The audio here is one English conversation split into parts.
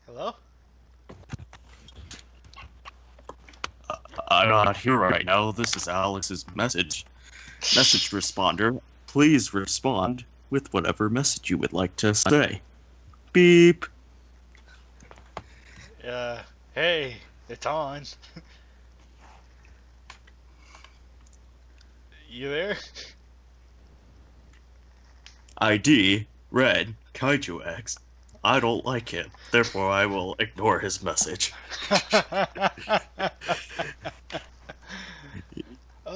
Hello? I'm not here right now. This is Alex's message. Message responder. Please respond with whatever message you would like to say. Beep. Uh, hey, it's on. You there? ID. Red. KaijuX. I don't like him. Therefore, I will ignore his message.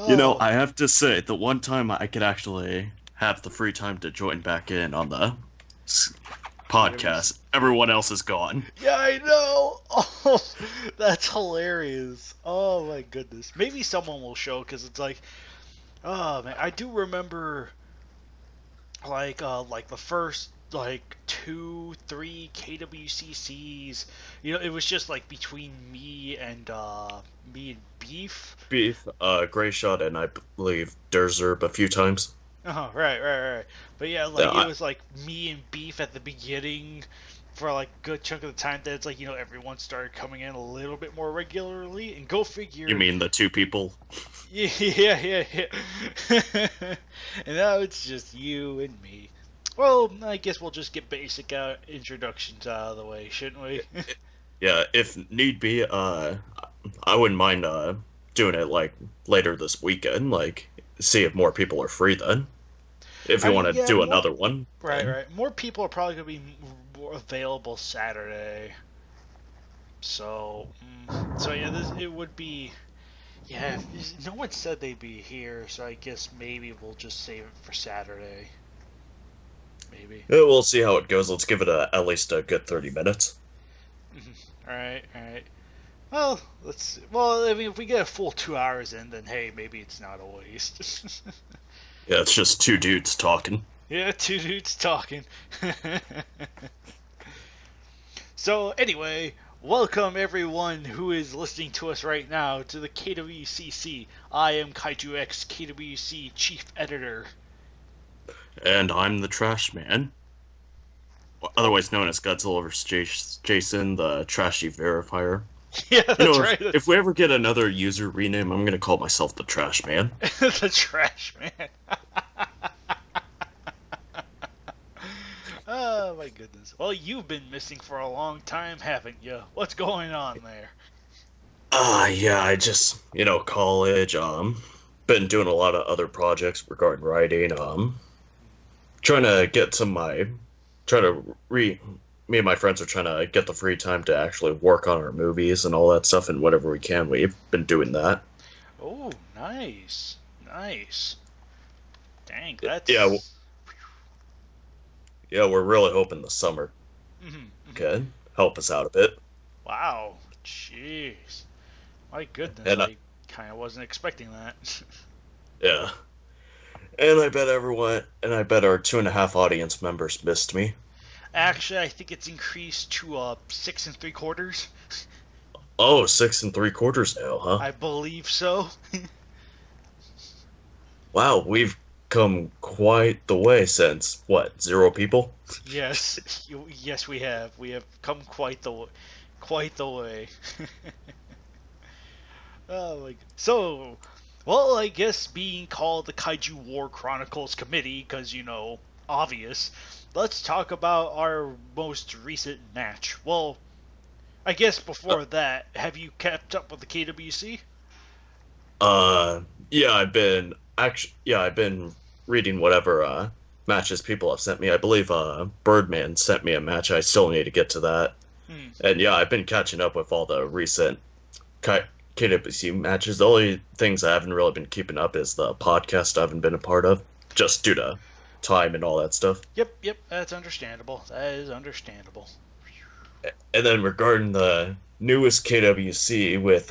You know, Oh, I have to say, the one time I could actually have the free time to join back in on the podcast, everyone else is gone. yeah, I know. Oh, that's hilarious. Oh my goodness. Maybe someone will show because it's like, oh man, I do remember like the first like 2, 3 KWCCs. You know, it was just like between me and Beef. Beef, Gray Shot, and I believe Derzerb a few times. Oh, right. But yeah, Yeah, like it was like me and Beef at the beginning for like a good chunk of the time. That it's like everyone started coming in a little bit more regularly, and go figure. you mean the two people? Yeah. And now it's just you and me. Well, I guess we'll just get basic introductions out of the way, shouldn't we? Yeah, if need be, I wouldn't mind doing it like later this weekend, like see if more people are free then. If I you mean, want to yeah, do more, another one, then. right. More people are probably gonna be more available Saturday. So yeah, it would be. Yeah, no one said they'd be here, so I guess maybe we'll just save it for Saturday. Maybe. Yeah, we'll see how it goes. Let's give it at least a good 30 minutes. All right. Well, let's. Well, I mean, if we get a full 2 hours in, then hey, maybe it's not a waste. Yeah, it's just two dudes talking. Yeah, two dudes talking. So anyway, welcome everyone who is listening to us right now to the KWCC. I am KaijuX, KWC Chief Editor. And I'm the Trash Man, otherwise known as GodzillavsJason, the trashy verifier. Yeah, You that's know, right. if we ever get another user rename, I'm gonna call myself the Trash Man. The Trash Man. Oh my goodness. Well, you've been missing for a long time, haven't you? What's going on there? Yeah, I just, college, been doing a lot of other projects regarding writing, trying to get me and my friends are trying to get the free time to actually work on our movies and all that stuff, and whatever we can, we've been doing that. Oh, nice. Dang, Yeah, that's. yeah, we're really hoping the summer can help us out a bit. Wow. Jeez. My goodness, And I kind of wasn't expecting that. yeah, and I bet our 2.5 audience members missed me. Actually, I think it's increased to 6 3/4. Oh, 6 3/4 now, huh? I believe so. Wow, we've come quite the way since what, 0 people? Yes, we have. We have come quite the way. Oh my. So, well, I guess being called the Kaiju War Chronicles Committee, because obvious. Let's talk about our most recent match. Well, I guess before that, have you kept up with the KWC? Uh, yeah, I've been reading whatever matches people have sent me. I believe Birdman sent me a match. I still need to get to that. Hmm. And yeah, I've been catching up with all the recent KWC matches. The only things I haven't really been keeping up is the podcast I haven't been a part of, just due to time and all that stuff. Yep. That's understandable. That is understandable. And then regarding the newest KWC with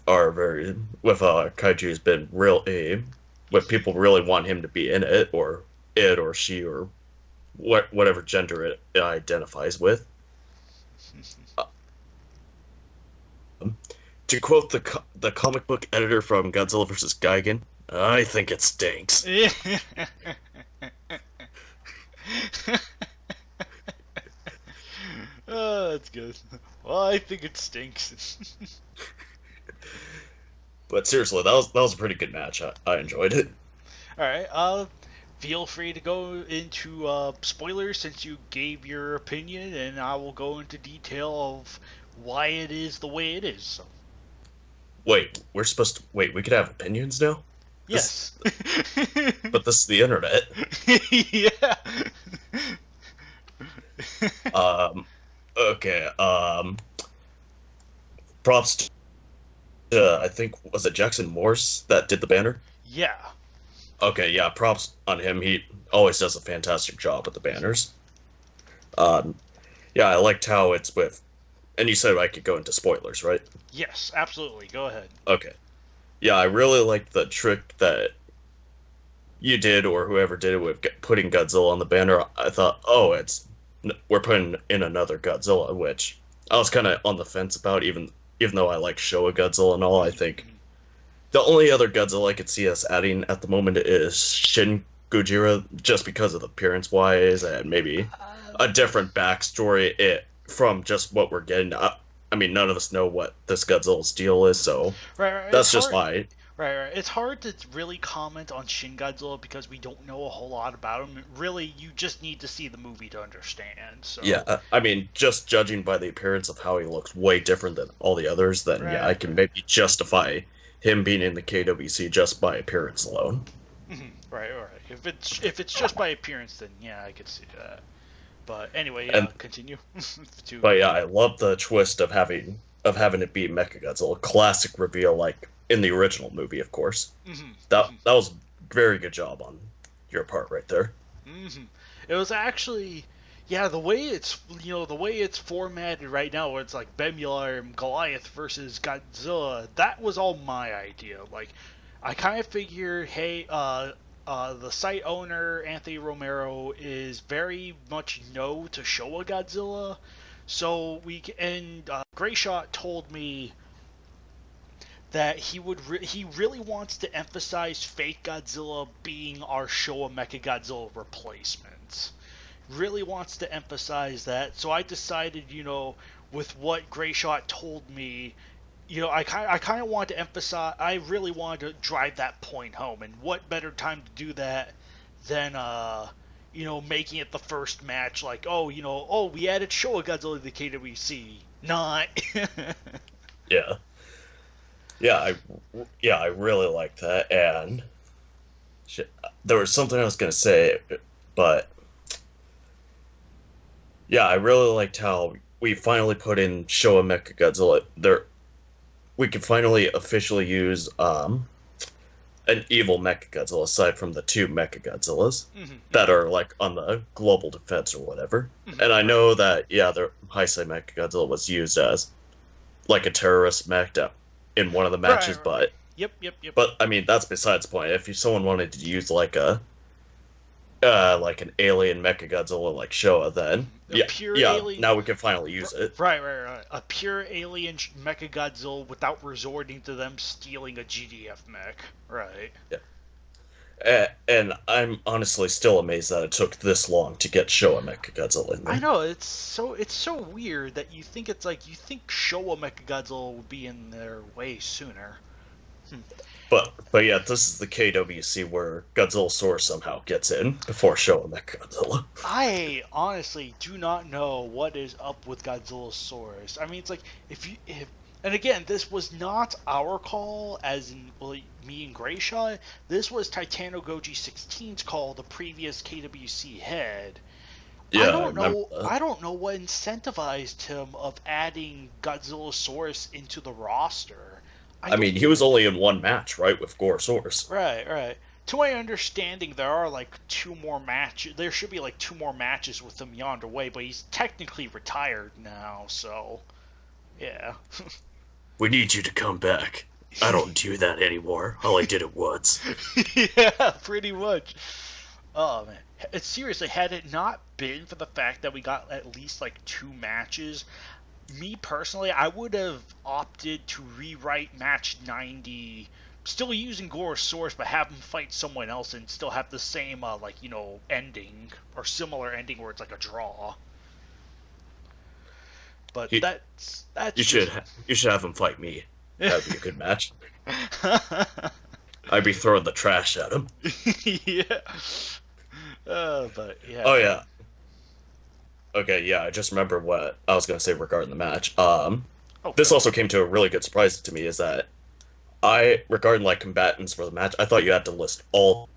Kaiju's been really with people really want him to be in it, or it or she or whatever gender it identifies with. To quote the comic book editor from Godzilla vs. Gigan, I think it stinks. That's good. Well, I think it stinks. But seriously, that was a pretty good match. I enjoyed it. All right. Feel free to go into spoilers since you gave your opinion, and I will go into detail of why it is the way it is. So. Wait, wait, we could have opinions now? Yes. But this is the internet. Yeah. Okay, props to, I think, was it Jackson Morse that did the banner? Yeah. Okay, yeah, props on him. He always does a fantastic job with the banners. Yeah, I liked how it's with, and you said I could go into spoilers, right? Yes, absolutely. Go ahead. Okay. Yeah, I really liked the trick that you did, or whoever did it, with putting Godzilla on the banner. I thought, oh, we're putting in another Godzilla, which I was kind of on the fence about, even though I like Showa Godzilla and all. I think the only other Godzilla I could see us adding at the moment is Shin Gojira, just because of the appearance-wise, and maybe a different backstory from just what we're getting. I mean, none of us know what this Godzilla's deal is, so right. that's just my... Right. It's hard to really comment on Shin Godzilla because we don't know a whole lot about him. Really, you just need to see the movie to understand. So. Yeah, I mean, just judging by the appearance of how he looks way different than all the others, then yeah, I can maybe justify him being in the KWC just by appearance alone. Right. If it's just by appearance, then yeah, I could see that. But anyway, continue. But yeah, I love the twist of having it be Mechagodzilla, classic reveal like in the original movie, of course. That was a very good job on your part right there. It was actually, yeah, the way it's formatted right now, where it's like Bemular and Goliath versus Godzilla. That was all my idea. Like, I kind of figured, hey, the site owner Anthony Romero is very much no to Showa Godzilla, so Grayshot told me that he really wants to emphasize Fake Godzilla being our Showa Mechagodzilla replacement. Really wants to emphasize that. So I decided, with what Grayshot told me, I kind of want to emphasize. I really wanted to drive that point home, and what better time to do that than making it the first match? Like, we added Showa Godzilla to the KWC. Not. Yeah, I really liked that, and there was something I was gonna say, but yeah, I really liked how we finally put in Showa Mechagodzilla. We can finally officially use an evil Mechagodzilla aside from the two Mechagodzillas that are like on the global defense or whatever. And I know that the Heisei Mechagodzilla was used as like a terrorist mech in one of the matches, but Yep. But I mean, that's besides the point. If someone wanted to use like an alien Mechagodzilla like Showa, then alien... now we can finally use it. Right. A pure alien Mechagodzilla without resorting to them stealing a GDF mech. Right. Yeah. And I'm honestly still amazed that it took this long to get Showa Mechagodzilla in there. I know, it's so weird that you think Showa Mechagodzilla would be in there way sooner. But yeah, this is the KWC where Godzillasaurus somehow gets in before Showa Mechagodzilla. I honestly do not know what is up with Godzillasaurus. I mean, it's like and again, this was not our call, as in me and Grayshot. This was Titano Goji 16's call, the previous KWC head. Yeah, I don't know what incentivized him of adding Godzillasaurus into the roster. I mean, he was only in one match, right, with Gorosaurus. Right. To my understanding, there are like two more matches. There should be like two more matches with him yonder way, but he's technically retired now, so yeah. We need you to come back. I don't do that anymore. I only did it once. Yeah, pretty much. Oh man, seriously, had it not been for the fact that we got at least like two matches, me personally, I would have opted to rewrite match 90, still using Gorosaurus, but have him fight someone else and still have the same ending or similar ending where it's like a draw. But He- that's You should have him fight me. That'd be a good match. I'd be throwing the trash at him. Yeah. But yeah. Oh yeah. Okay, yeah, I just remember what I was gonna say regarding the match. This also came to a really good surprise to me is that regarding like combatants for the match, I thought you had to list all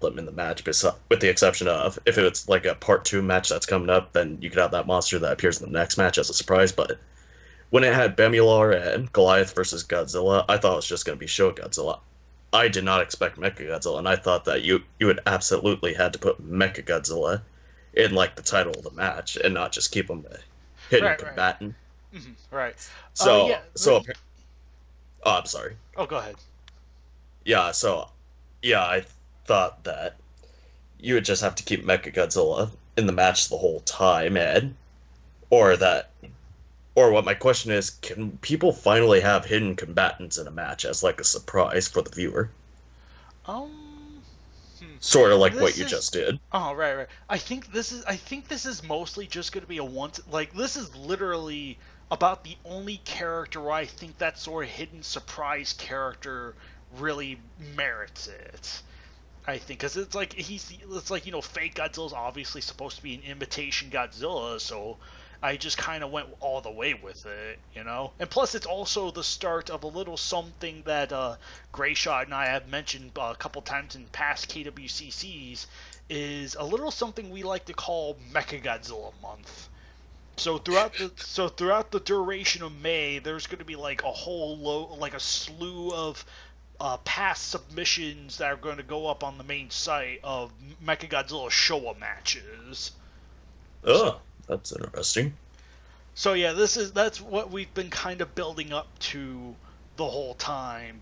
of them in the match, with the exception of if it's like a part 2 match that's coming up, then you could have that monster that appears in the next match as a surprise. But when it had Bemular and Goliath versus Godzilla, I thought it was just gonna be Showa Godzilla. I did not expect Mecha Godzilla, and I thought that you would absolutely had to put Mecha Godzilla in like the title of the match and not just keep him a hidden combatant. Right. Mm-hmm. Right. So oh, I'm sorry. Oh, go ahead. Yeah, so I thought that you would just have to keep Mecha Godzilla in the match the whole time, or what my question is, can people finally have hidden combatants in a match as like a surprise for the viewer? Sort of like what you just did. Oh, right. I think this is mostly just going to be a once. Like, this is literally about the only character where I think that sort of hidden surprise character really merits it. I think, because it's like fake Godzilla's obviously supposed to be an imitation Godzilla, so I just kind of went all the way with it, And plus, it's also the start of a little something that Grayshot and I have mentioned a couple times in past KWCCs, is a little something we like to call Mechagodzilla Month. So throughout the duration of May, there's going to be like a slew of past submissions that are going to go up on the main site of Mechagodzilla Showa matches. Oh. That's interesting. So yeah, that's what we've been kind of building up to the whole time,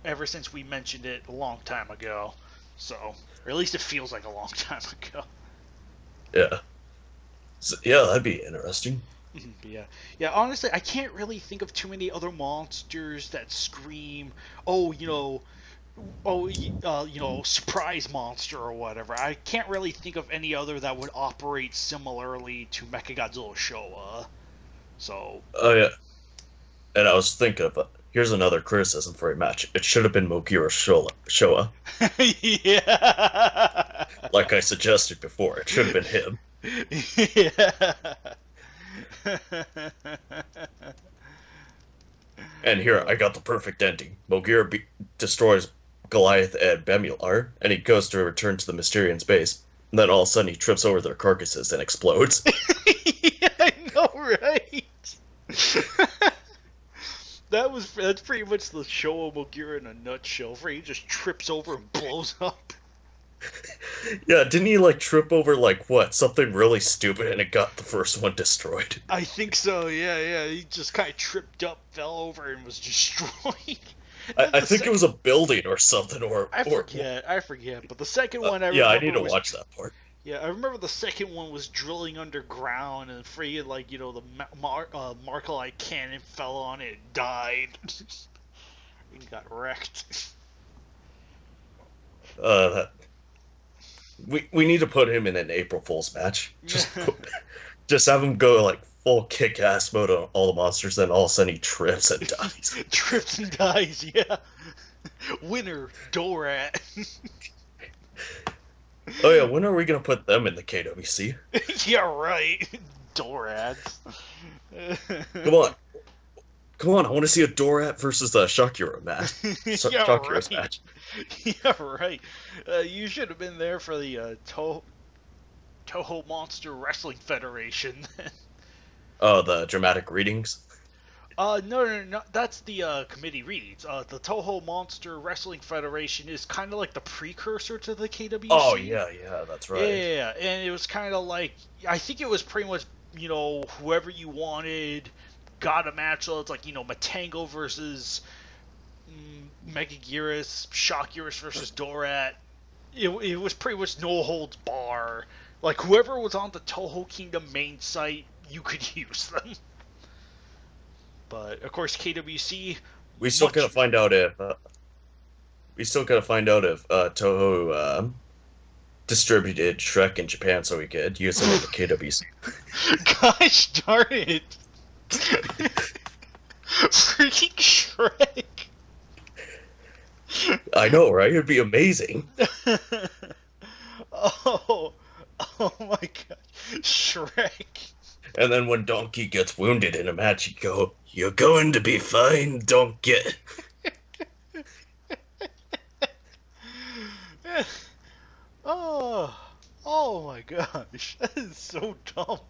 ever since we mentioned it a long time ago. So, or at least it feels like a long time ago. Yeah. So, yeah, that'd be interesting. Yeah. Honestly, I can't really think of too many other monsters that scream, surprise monster or whatever. I can't really think of any other that would operate similarly to Mechagodzilla Showa. So. Oh yeah. And I was thinking of here's another criticism for a match. It should have been Mogira Showa. Yeah. Like I suggested before, it should have been him. Yeah. And here, I got the perfect ending. Mogira destroys Goliath and Bemular, and he goes to return to the Mysterian's base. And then all of a sudden he trips over their carcasses and explodes. Yeah, I know, right? That's pretty much the Showa Mogira in a nutshell, where he just trips over and blows up. Yeah, didn't he like trip over something really stupid and it got the first one destroyed? I think so, yeah. He just kind of tripped up, fell over, and was destroyed. I think it was a building or something, I forget. But the second one, I need to watch that part. Yeah, I remember the second one was drilling underground, and freaking the Markalite cannon fell on it, and died, and got wrecked. We need to put him in an April Fool's match. Just have him go full kick-ass mode on all the monsters, then all of a sudden he trips and dies. Trips and dies, yeah. Winner, Dorat. Oh yeah, when are we gonna put them in the KWC? Yeah, right. Dorats. Come on, I want to see a Dorat versus a Shakura match. Shakura's match. Yeah, right. You should have been there for the Toho Monster Wrestling Federation. Oh, the dramatic readings? No. That's the committee readings. The Toho Monster Wrestling Federation is kind of like the precursor to the KWC. Oh, yeah, that's right. Yeah, and it was kind of like, I think it was pretty much, whoever you wanted got a match. So it's like, Matango versus Megaguirus, Shockguirus versus Dorat. It was pretty much no holds bar. Like, whoever was on the Toho Kingdom main site, you could use them. But of course, KWC. We still gotta find out if Toho distributed Shrek in Japan so we could use it in the KWC. Gosh darn it! Freaking Shrek. I know, right? It'd be amazing. Oh my god, Shrek. And then when Donkey gets wounded in a match, you go, "You're going to be fine, Donkey." Oh my gosh, that is so dumb.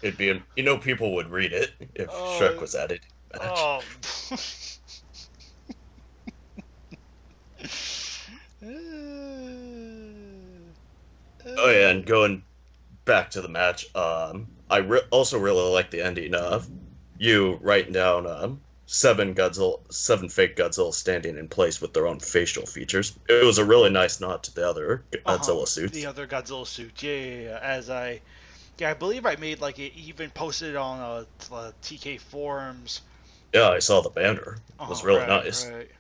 It'd be, people would read it if Shrek was added in the match. Oh. Oh yeah, and going back to the match, also really like the ending of you writing down seven fake Godzilla standing in place with their own facial features. It was a really nice nod to the other Godzilla suits. The other Godzilla suits, yeah. I believe I made it even posted on TK forums. Yeah, I saw the banner. It was really nice. Right.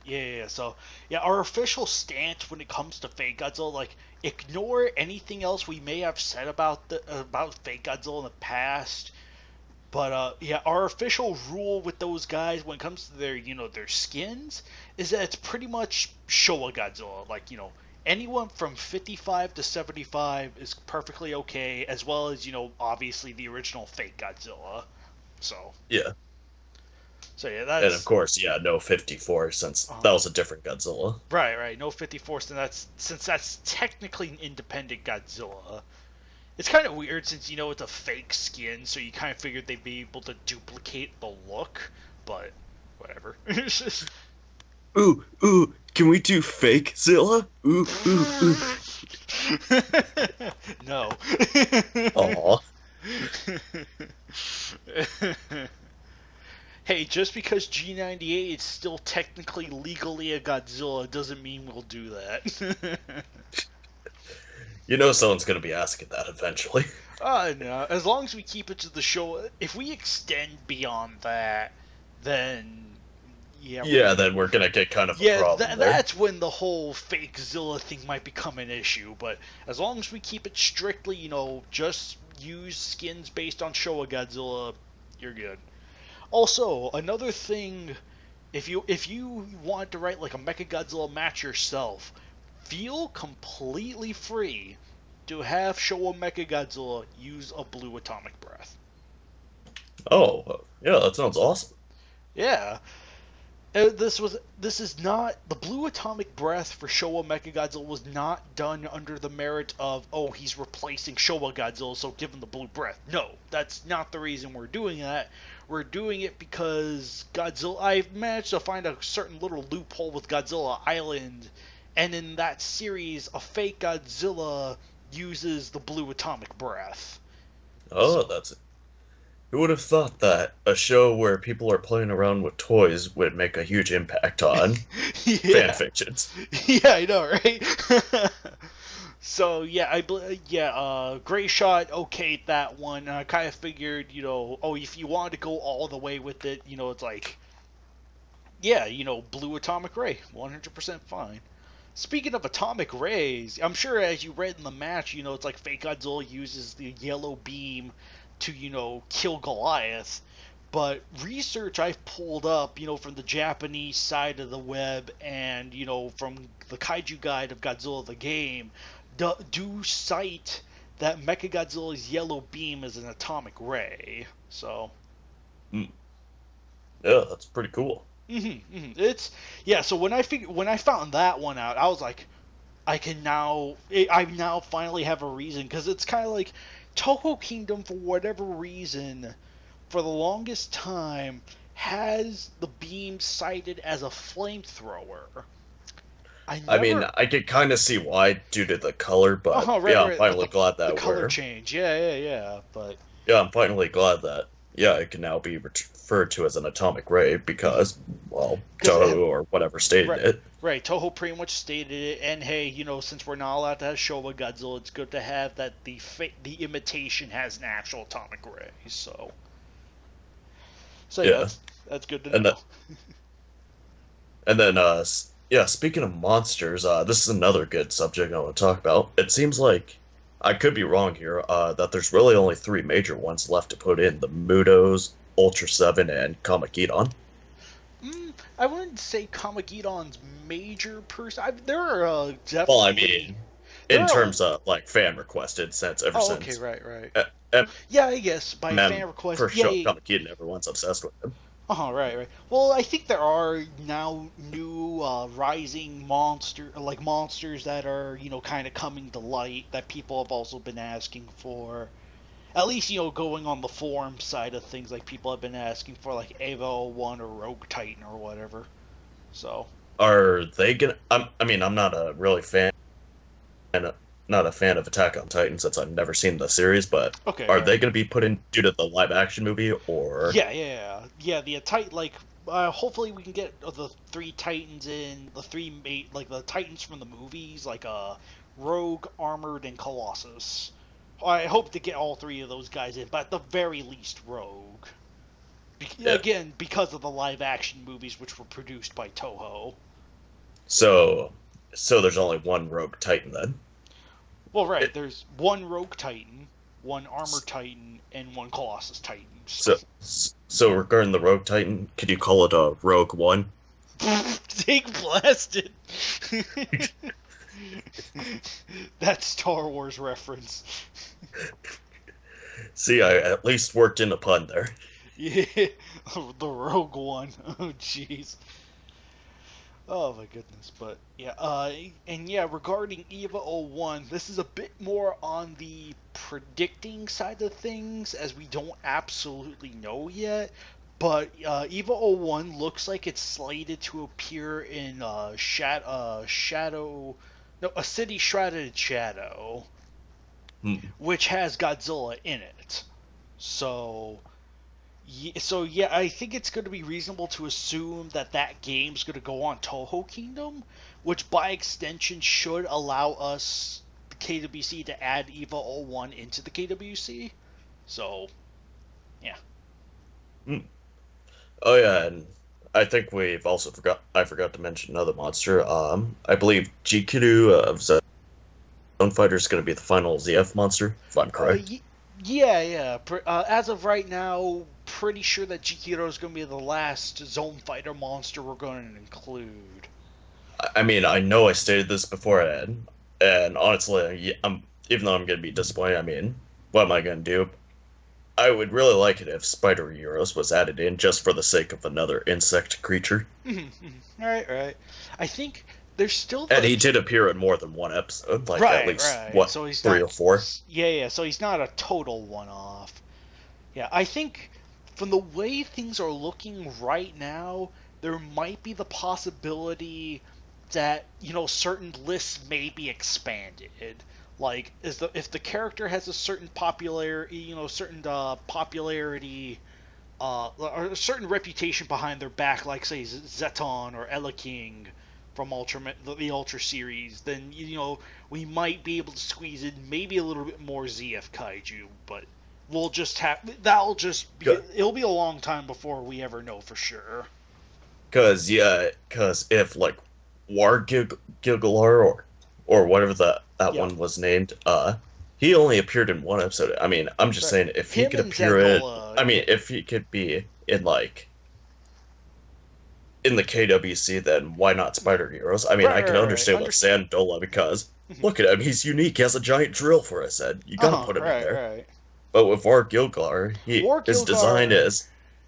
Yeah. So, our official stance when it comes to fake Godzilla, ignore anything else we may have said about fake Godzilla in the past. But our official rule with those guys when it comes to their skins is that it's pretty much Showa Godzilla. Anyone from 55 to 75 is perfectly okay, as well as obviously the original fake Godzilla. So yeah. So that's... And of course, no 54 since that was a different Godzilla. Right. No 54 since that's technically an independent Godzilla. It's kind of weird since it's a fake skin, so you kind of figured they'd be able to duplicate the look, but whatever. Ooh, can we do fake Zilla? Ooh. No. Aw. Hey, just because G98 is still technically legally a Godzilla doesn't mean we'll do that. Someone's going to be asking that eventually. No. As long as we keep it to the show, if we extend beyond that, then... Yeah, then we're going to get kind of a problem there. That's when the whole fake Zilla thing might become an issue, but as long as we keep it strictly, just use skins based on Showa Godzilla, you're good. Also, another thing, if you want to write a Mechagodzilla match yourself, feel completely free to have Showa Mechagodzilla use a blue atomic breath. Oh, yeah, that sounds awesome. Yeah. This is not... The blue atomic breath for Showa Mechagodzilla was not done under the merit of, he's replacing Showa Godzilla, so give him the blue breath. No, that's not the reason we're doing that. We're doing it because I've managed to find a certain little loophole with Godzilla Island, and in that series, a fake Godzilla uses the blue atomic breath. Oh, that's it. Who would have thought that a show where people are playing around with toys would make a huge impact on fan fictions? Yeah, I know, right? So, Gray Shot okayed that one. I kind of figured, if you wanted to go all the way with it, it's blue atomic ray, 100% fine. Speaking of atomic rays, I'm sure as you read in the match, it's fake Godzilla uses the yellow beam to, kill Goliath. But research I've pulled up, from the Japanese side of the web and, from the Kaiju Guide of Godzilla the game, do cite that Mechagodzilla's yellow beam is an atomic ray. So. Yeah, that's pretty cool. It's... Yeah, so when I found that one out, I was like, I now finally have a reason, because it's kind of like Toho Kingdom, for whatever reason, for the longest time, has the beam cited as a flamethrower. I could kind of see why due to the color, but I'm finally glad that the color change. But I'm finally glad that it can now be referred to as an atomic ray because Toho or whatever stated it. Right, Toho pretty much stated it, and hey, since we're not allowed to have Showa Godzilla, it's good to have that the imitation has an actual atomic ray. So that's good to know. And then, speaking of monsters, this is another good subject I want to talk about. It seems like I could be wrong here, that there's really only three major ones left to put in: the Mudos, Ultra 7, and Comicedon. I wouldn't say Comicedon's major person. There are Well, I definitely mean, there in are. terms of like fan requested, since ever Oh, okay, since right, right. uh, Yeah, I guess by fan request. first Yeah, showed yeah. Comicedon, everyone's obsessed with him. Right, right. Well, I think there are now new rising monsters that are kind of coming to light that people have also been asking for. At least going on the forum side of things, like people have been asking for like Ava 01 or Rogue Titan or whatever. So. Are they gonna? I mean, I'm not a really fan, not a fan of Attack on Titan since I've never seen the series. But Okay, are they right. gonna be put in due to the live action movie, or Yeah, yeah, yeah. The Titan, like, hopefully we can get the three Titans in the like the Titans from the movies, like Rogue, Armored, and Colossus. I hope to get all three of those guys in, but at the very least, Rogue. yeah? Again, because of the live action movies which were produced by Toho. So, so there's only one Rogue Titan then. Well, right. It, There's one Rogue Titan, one Armored Titan, and one Colossus Titan. so, so regarding the Rogue Titan, could you call it a Rogue One? Take blasted. That Star Wars reference. See, I at least worked in a pun there. Yeah, the Rogue One. Oh, jeez. Oh my goodness, but yeah, and yeah, regarding EVA 01, this is a bit more on the predicting side of things, as we don't absolutely know yet. But EVA 01 looks like it's slated to appear in Shadow, no, a city shrouded in shadow, Hmm. which has Godzilla in it. So so yeah, I think it's going to be reasonable to assume that that game's going to go on Toho Kingdom, which by extension should allow us the KWC to add EVA 01 into the KWC. So yeah. Hmm. Oh yeah, and I think we've also forgot. I forgot to mention another monster. I believe Jikiru of Zone Fighter is going to be the final ZF monster, if I'm Uh, correct. y- yeah, yeah. As of right now, pretty sure that Jikiro is going to be the last Zone Fighter monster we're going to include. I mean, I know I stated this beforehand, and honestly, I'm even though I'm going to be disappointed. I mean, what am I going to do? I would really like it if Spider Euros was added in just for the sake of another insect creature. Right, right. I think there's still And the he did appear in more than one episode, like at right, least right. what So he's three not. or four. Yeah, yeah. So he's not a total one-off. Yeah, I think from the way things are looking right now, there might be the possibility that certain lists may be expanded. Like, if the character has a certain popularity, certain popularity, or a certain reputation behind their back, like say Zeton or Ella King from the Ultra series, then we might be able to squeeze in maybe a little bit more ZF Kaiju, but we'll just have that'll just be it'll be a long time before we ever know for sure. Because yeah, because if like War Gilgalar or whatever that Yeah, one was named, he only appeared in one episode. I mean, I'm just right. saying if he Him could and appear in, Zangola, I yeah, mean, if he could be in like in the KWC, then why not Spider Heroes? I mean, right, I can right, right. understand with Sandola because look at him, he's unique. He has a giant drill for his head. You gotta put him in Right, there. right. But with Var Gilgar, War Gilgar,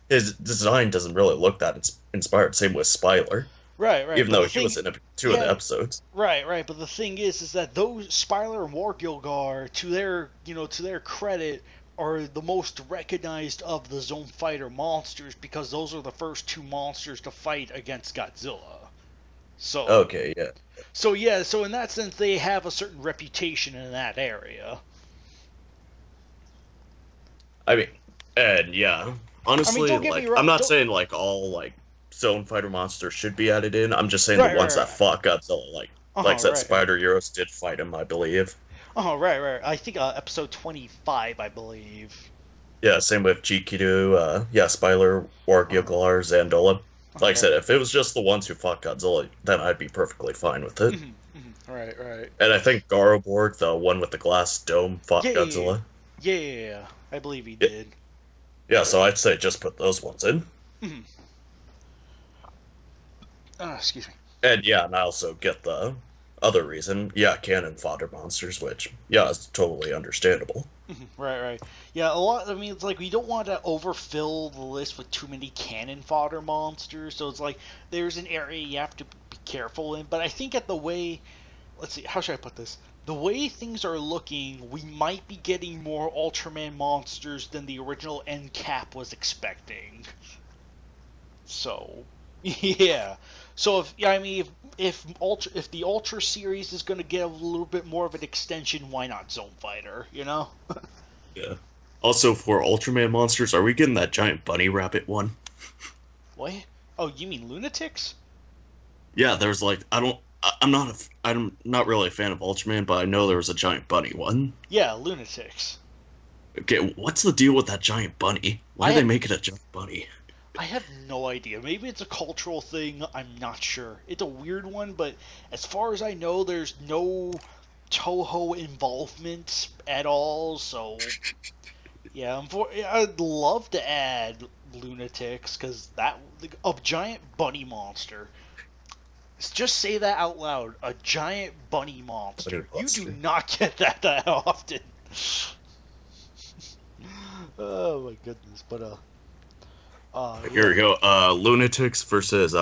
his design doesn't really look that inspired. Same with Spyler, right, right. even But though the he was thing, in two of the yeah, episodes. right, right. But the thing is that those Spyler and War Gilgar, to their credit, are the most recognized of the Zone Fighter monsters because those are the first two monsters to fight against Godzilla. So, Okay, yeah. so yeah, so in that sense, they have a certain reputation in that area. I mean, and yeah, I mean, honestly, don't get me like wrong. I'm not Don't saying like all like Zone Fighter monsters should be added in. I'm just saying the right, ones right, that right. fought Godzilla, like said, Right, right. Spider Euros did fight him, I believe. Right, right. I think episode 25, I believe. Yeah, same with Jikido, yeah, Spyler, War Uh-huh. Gilgalar, Zandola. Like I Okay. said, if it was just the ones who fought Godzilla, then I'd be perfectly fine with it. Right, right. And I think Garoborg, the one with the glass dome, fought Yeah, yeah, Godzilla. yeah, yeah, yeah. I believe he Yeah, did. yeah, so I'd say just put those ones in. Mhm. Excuse me. And yeah, and I also get the other reason. Yeah, cannon fodder monsters, which, yeah, is totally understandable. Right, right. Yeah, a lot. I mean, it's like we don't want to overfill the list with too many cannon fodder monsters. So it's like there's an area you have to be careful in. But I think at the way, let's see, how should I put this? The way things are looking, we might be getting more Ultraman monsters than the original NCAP was expecting. So, yeah. So if yeah, I mean if the Ultra series is going to get a little bit more of an extension, why not Zone Fighter? You know? Yeah. Also, for Ultraman monsters, are we getting that giant bunny rabbit one? What? Oh, you mean lunatics? Yeah, there's like I'm not really a fan of Ultraman, but I know there was a giant bunny one. Yeah, lunatics. Okay, what's the deal with that giant bunny? Why I do they have make it a giant bunny? I have no idea. Maybe it's a cultural thing. I'm not sure. It's a weird one, but as far as I know, there's no Toho involvement at all. So yeah, I'd love to add lunatics because that a giant bunny monster. Just say that out loud. A giant bunny monster. You do not get that often. Oh my goodness, but Here we yeah. go. Lunatics versus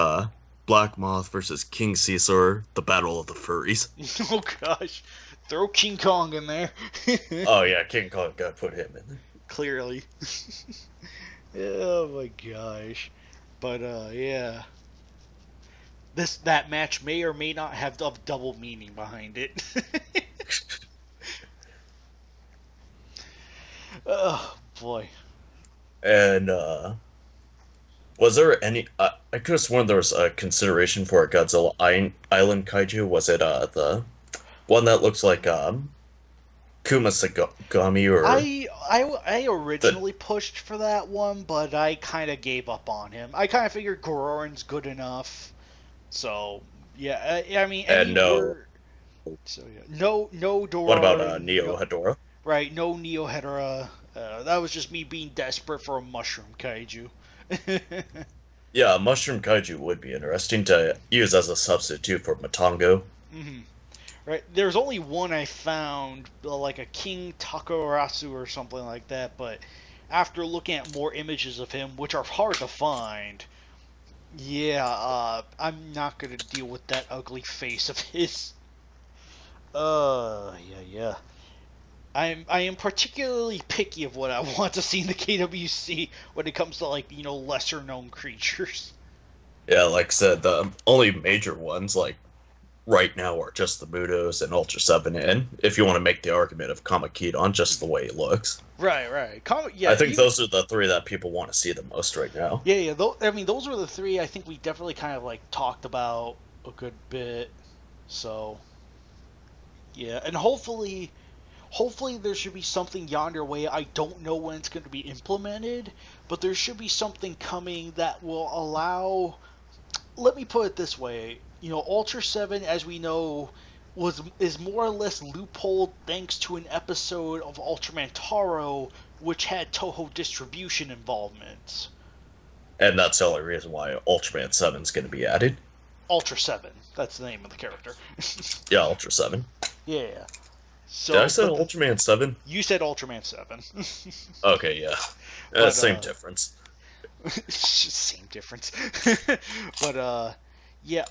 Black Moth versus King Caesar, the Battle of the Furries. Oh gosh, throw King Kong in there. Oh yeah, King Kong got put him in. Clearly. Oh my gosh, but yeah, that match may or may not have double meaning behind it. Oh boy. And was there any? I could have sworn there was a consideration for a Godzilla Island kaiju. Was it the one that looks like Kumasagami or I the? originally pushed for that one, but I kind of gave up on him. I kind of figured Gororin's good enough. So yeah, I mean And any no, word. So yeah, no what about Dororin, Neo no Hedorah? right, no Neo Hedera. That was just me being desperate for a mushroom kaiju. Yeah, a Mushroom Kaiju would be interesting to use as a substitute for Matango. Right, there's only one I found, like a King Takarasu or something like that. But after looking at more images of him, which are hard to find, yeah, I'm not gonna deal with that ugly face of his. Yeah, yeah. I am particularly picky of what I want to see in the KWC when it comes to like lesser known creatures. Yeah, like I said, the only major ones like right now are just the Mudos and Ultra 7 and if you want to make the argument of Committe on just the way he looks. Right, right. I Yeah, think those are the three that people want to see the most right now. yeah, yeah. I mean, those were the three I think we definitely kind of like talked about a good bit. So yeah, and hopefully there should be something yonder way. I don't know when it's going to be implemented, but there should be something coming that will allow. Let me put it this way: Ultra Seven, as we know, is more or less loopholed thanks to an episode of Ultraman Taro, which had Toho distribution involvement. And that's the only reason why Ultraman 7 is going to be added. Ultra Seven, that's the name of the character. Yeah, Ultra 7. Yeah. Did I So, say Ultraman 7? you said Ultraman 7. Okay, yeah. But Same difference. same difference. But yeah,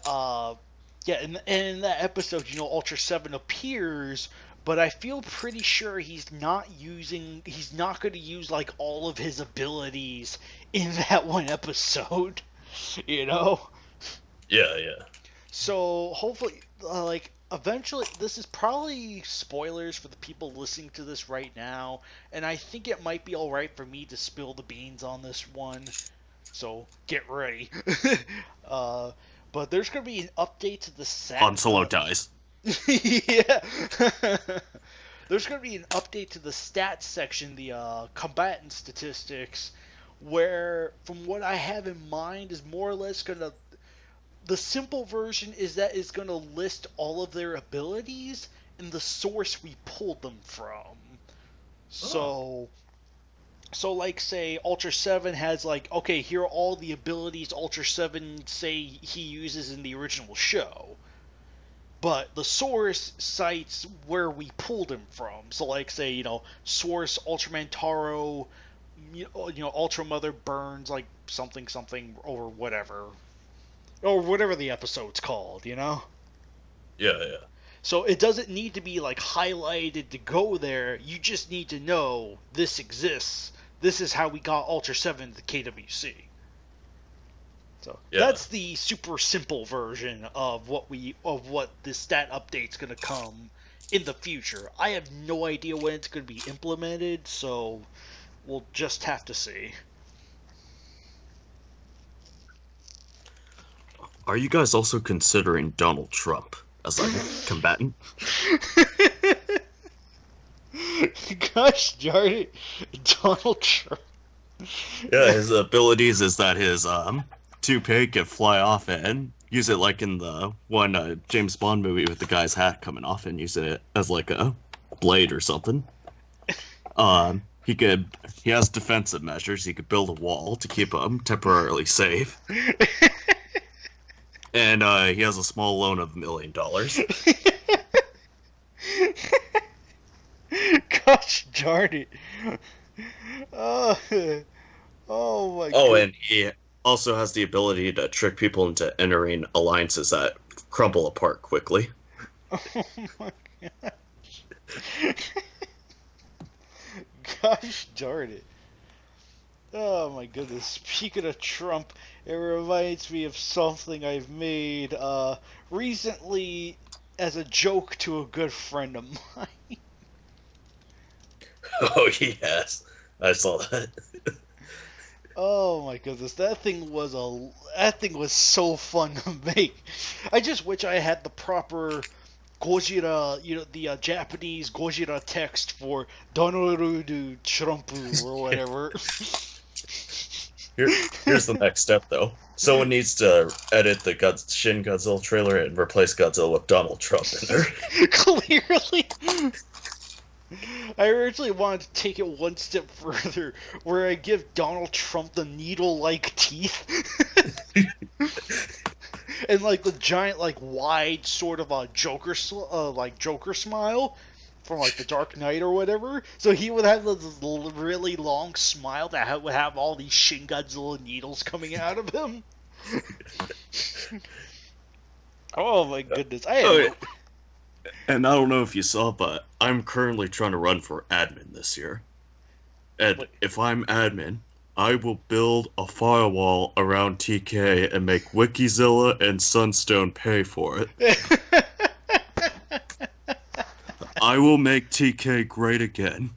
yeah, and in that episode, Ultra 7 appears, but I feel pretty sure he's not going to use like all of his abilities in that one episode, you know? Yeah, yeah. So hopefully, like eventually, this is probably spoilers for the people listening to this right now, and I think it might be all right for me to spill the beans on this one. So get ready. uh, but there's gonna be an update to the set. Han Solo dies. Yeah. There's gonna be an update to the stats section, the combatant statistics, where, from what I have in mind, is more or less gonna. The simple version is that it's gonna list all of their abilities and the source we pulled them from. So, like, say, Ultra 7 has, like, okay, here are all the abilities Ultra 7, say, he uses in the original show. But the source cites where we pulled him from. So, like, say, source Ultraman Taro, Ultra Mother Burns, like, something, or whatever. Or whatever the episode's called, Yeah, yeah. So it doesn't need to be, like, highlighted to go there. You just need to know this exists. This is how we got Ultra 7 to KWC. So that's the super simple version of what the stat update's gonna come in the future. I have no idea when it's gonna be implemented, so we'll just have to see. Are you guys also considering Donald Trump as a combatant? Gosh darn it, Donald Trump. Yeah, his abilities is that his toupee can fly off and use it like in the one James Bond movie with the guy's hat coming off and use it as like a blade or something. He has defensive measures. He could build a wall to keep him temporarily safe. And he has a small loan of $1 million. Gosh darn it. Oh my god. Oh, and he also has the ability to trick people into entering alliances that crumble apart quickly. Oh my gosh. Gosh darn it. Oh my goodness. Speaking of Trump, it reminds me of something I've made recently as a joke to a good friend of mine. Oh, yes. I saw that. Oh my goodness, that thing was so fun to make. I just wish I had the proper Gojira, the Japanese Gojira text for Donald Trump or whatever. Here's the next step, though. Someone needs to edit the Shin Godzilla trailer and replace Godzilla with Donald Trump in there. Clearly. I originally wanted to take it one step further, where I give Donald Trump the needle-like teeth, and like the giant, like wide sort of a Joker smile from like the Dark Knight or whatever. So he would have this really long smile that would have all these Shin Godzilla needles coming out of him. Oh my goodness! And I don't know if you saw, but I'm currently trying to run for admin this year. And if I'm admin, I will build a firewall around TK and make Wikizilla and Sunstone pay for it. I will make TK great again.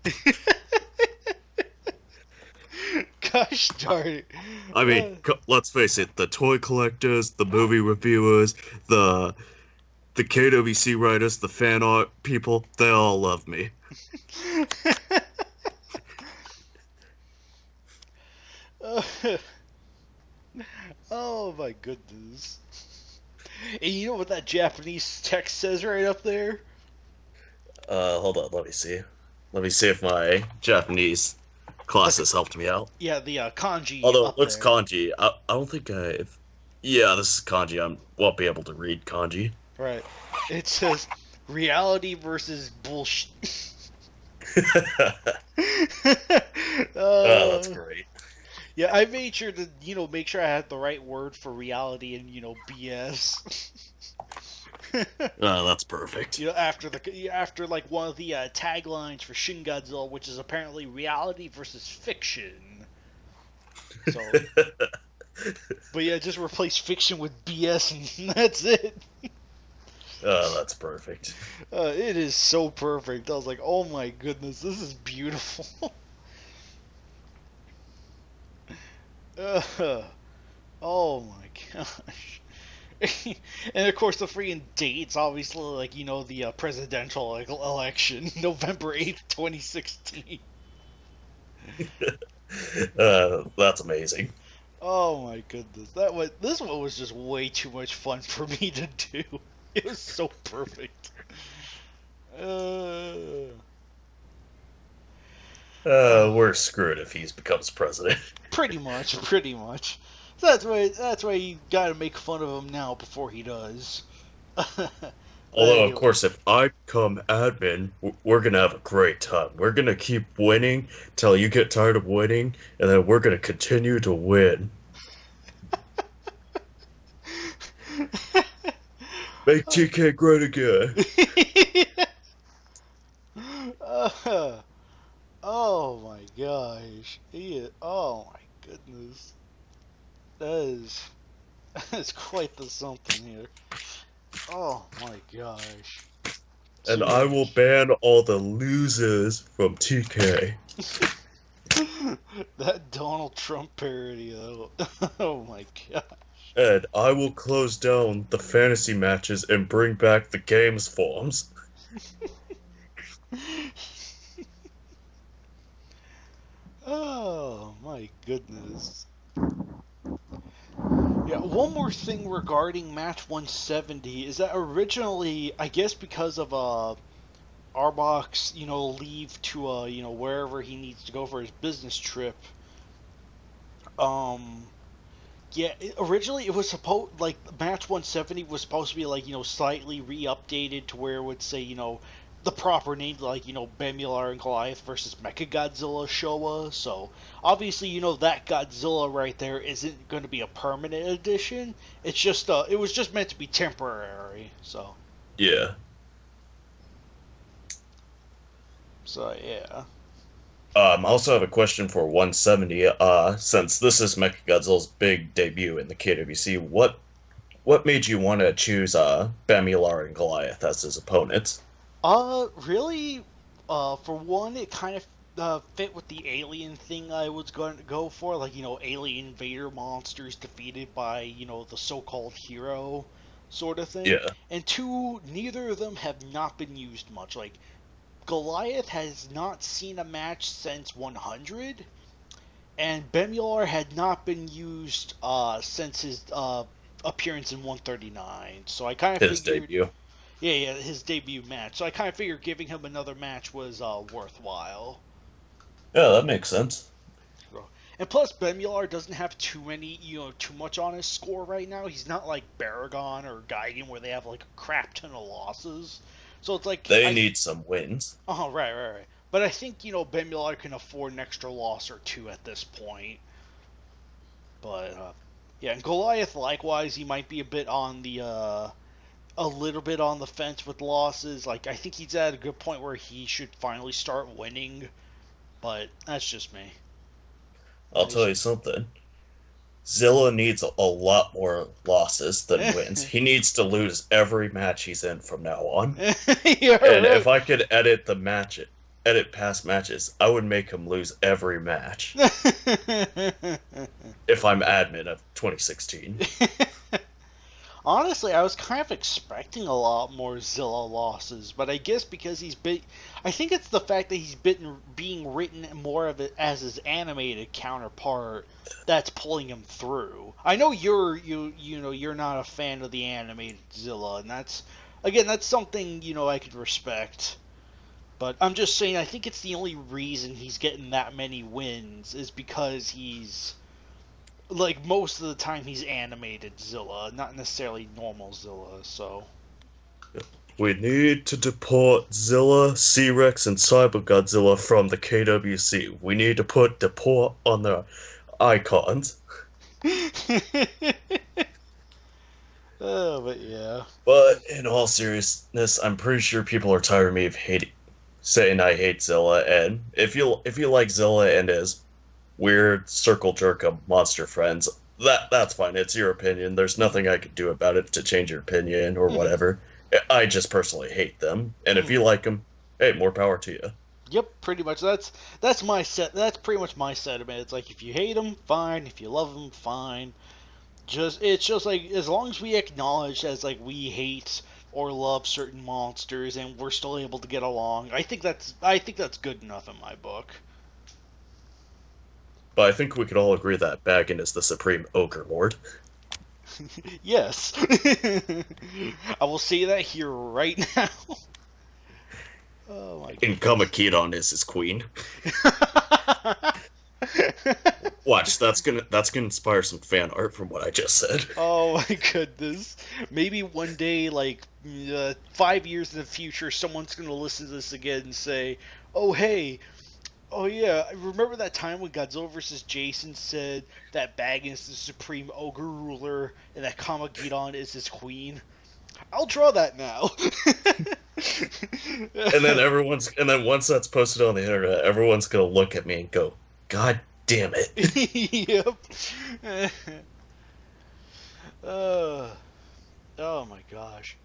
Gosh darn it. I mean, let's face it, the toy collectors, the movie reviewers, the KWC writers, the fan art people, they all love me. Oh my goodness. And you know what that Japanese text says right up there? Hold on, let me see. Let me see if my Japanese classes helped me out. Yeah, the kanji. Although it looks kanji. I don't think I've... Yeah, this is kanji. I won't be able to read kanji. Right. It says reality versus bullshit. That's great. Yeah, I made sure to, make sure I had the right word for reality and, BS. That's perfect. After like one of the taglines for Shin Godzilla, which is apparently reality versus fiction. So, but yeah, just replace fiction with BS and that's it. That's perfect. It is so perfect. I was like, oh my goodness, this is beautiful. Oh my gosh. And of course the freaking date's obviously like, the presidential election, November 8th, 2016. That's amazing. Oh my goodness, this one was just way too much fun for me to do. It was so perfect. Uh, We're screwed if he becomes president. Pretty much, pretty much. So that's why you gotta make fun of him now before he does. But Although, of anyway, course, if I become admin, we're gonna have a great time. We're gonna keep winning till you get tired of winning, and then we're gonna continue to win. Make TK great again. uh, oh my gosh, oh my goodness, that is that's quite the something here. Oh my gosh. And I will ban all the losers from TK. That Donald Trump parody, though. Oh my god. And I will close down the fantasy matches and bring back the games forms. Oh my goodness. Yeah, one more thing regarding match 170 is that originally, I guess because of Arbok's, leave to wherever he needs to go for his business trip. Um, yeah, originally it was supposed like match 170 was supposed to be like slightly re-updated to where it would say the proper name like Bemular and Goliath versus Mechagodzilla Showa. So obviously that Godzilla right there isn't going to be a permanent addition. It's just it was just meant to be temporary. So Yeah. Yeah. I also have a question for 170. Since this is Mechagodzilla's big debut in the KWC, what made you want to choose Bemular and Goliath as his opponents? Really, for one, it kind of fit with the alien thing I was going to go for, like, alien invader monsters defeated by, the so-called hero sort of thing. Yeah. And two, neither of them have not been used much. Like, Goliath has not seen a match since 100, and Bemular had not been used since his appearance in 139. So I kind of His figured. debut. Yeah, his debut match. So I kind of figured giving him another match was worthwhile. Yeah, that makes sense. So, and plus, Bemular doesn't have too many, too much on his score right now. He's not like Baragon or Gaiden where they have like a crap ton of losses. So it's like They need some wins. Oh, right. But I think Bemular can afford an extra loss or two at this point. But yeah, and Goliath likewise, he might be a bit on the a little bit on the fence with losses. Like, I think he's at a good point where he should finally start winning, but that's just me. I'll tell you something. Zilla needs a lot more losses than wins. He needs to lose every match he's in from now on. You're And right. if I could edit past matches, I would make him lose every match. If I'm admin of 2016. Honestly, I was kind of expecting a lot more Zilla losses, but I guess because I think it's the fact that he's being written more of it as his animated counterpart that's pulling him through. I know you're not a fan of the animated Zilla, and that's something I could respect. But I'm just saying, I think it's the only reason he's getting that many wins is because he's like most of the time he's animated Zilla, not necessarily normal Zilla. So We need to deport Zilla, C-Rex, and Cyber Godzilla from the KWC. We need to put deport on their icons. But yeah. But in all seriousness, I'm pretty sure people are tired of me saying I hate Zilla. And if you like Zilla and his weird circle jerk of monster friends, that's fine. It's your opinion. There's nothing I could do about it to change your opinion or whatever. I just personally hate them. And if you like them, hey, more power to you. Yep, pretty much. That's pretty much my sentiment. It's like if you hate them, fine. If you love them, fine. It's just like as long as we acknowledge as like we hate or love certain monsters and we're still able to get along, I think that's good enough in my book. But I think we could all agree that Baggin is the supreme ogre lord. Yes. I will say that here right now. Oh my And goodness. Committe is his queen. Watch, that's gonna inspire some fan art from what I just said. Oh my goodness. Maybe one day, like 5 years in the future, someone's gonna listen to this again and say, "Oh hey, oh yeah, remember that time when Godzilla vs. Jason said that Baggins is the supreme ogre ruler and that Kamageddon is his queen? I'll draw that now." And then once that's posted on the internet, everyone's gonna look at me and go, "God damn it!" Yep. uh, oh my gosh.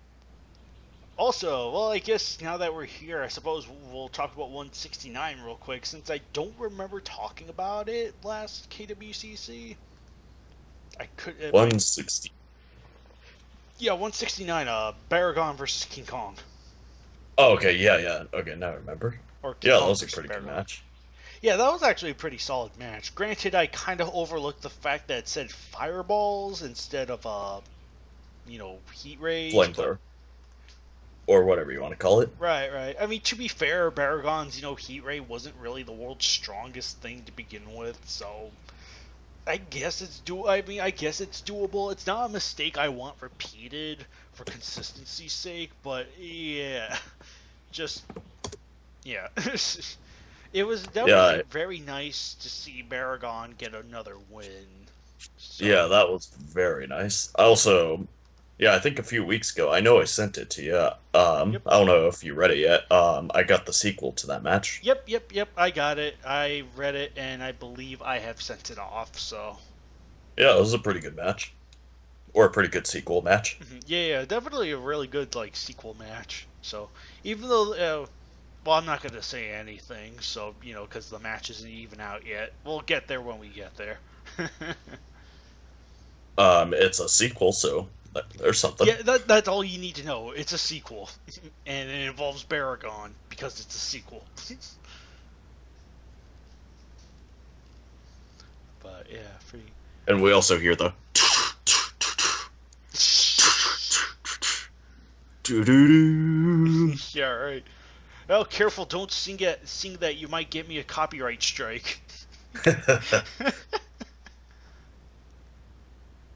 Also, well, I guess now that we're here, I suppose we'll talk about 169 real quick, since I don't remember talking about it last KWCC. I could. It might, 160. yeah, 169. Baragon versus King Kong, Oh, okay, yeah. Okay, now I remember. or King Yeah, that Kong was a versus pretty good Baragon. match. Yeah, that was actually a pretty solid match. Granted, I kind of overlooked the fact that it said fireballs instead of heat rays. Flamethrower. Or whatever you want to call it. Right. I mean, to be fair, Baragon's, heat ray wasn't really the world's strongest thing to begin with, so I guess it's I guess it's doable. It's not a mistake I want repeated for consistency's sake, but yeah, just yeah. It was definitely very nice to see Baragon get another win. So. Yeah, that was very nice. Yeah, I think a few weeks ago, I know I sent it to you. Yep. I don't know if you read it yet. I got the sequel to that match. Yep. I got it. I read it, and I believe I have sent it off. So. Yeah, it was a pretty good match, or a pretty good sequel match. Yeah, definitely a really good sequel match. So even though, well, I'm not gonna say anything. So because the match isn't even out yet. We'll get there when we get there. It's a sequel, so there's something. Yeah, that's all you need to know. It's a sequel, and it involves Baragon because it's a sequel. But yeah, free. And we also hear the. Yeah, right. Oh, careful! Don't sing that. You might get me a copyright strike.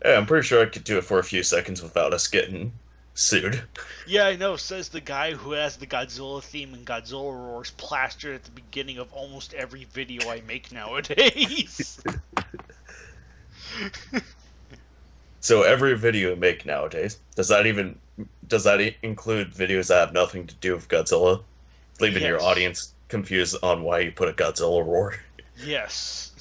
Yeah, I'm pretty sure I could do it for a few seconds without us getting sued. Yeah, I know, says the guy who has the Godzilla theme and Godzilla roars plastered at the beginning of almost every video I make nowadays. So every video you make nowadays, does that include videos that have nothing to do with Godzilla? Leaving your audience confused on why you put a Godzilla roar? Yes.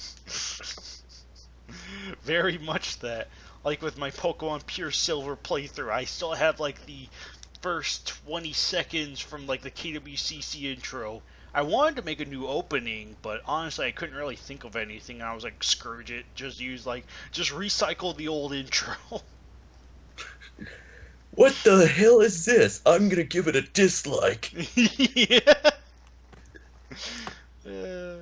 Very much that. Like with my Pokemon Pure Silver playthrough, I still have the first 20 seconds from the KWCC intro. I wanted to make a new opening, but honestly I couldn't really think of anything. I was like, scourge it, just recycle the old intro. What the hell is this? I'm gonna give it a dislike. Yeah.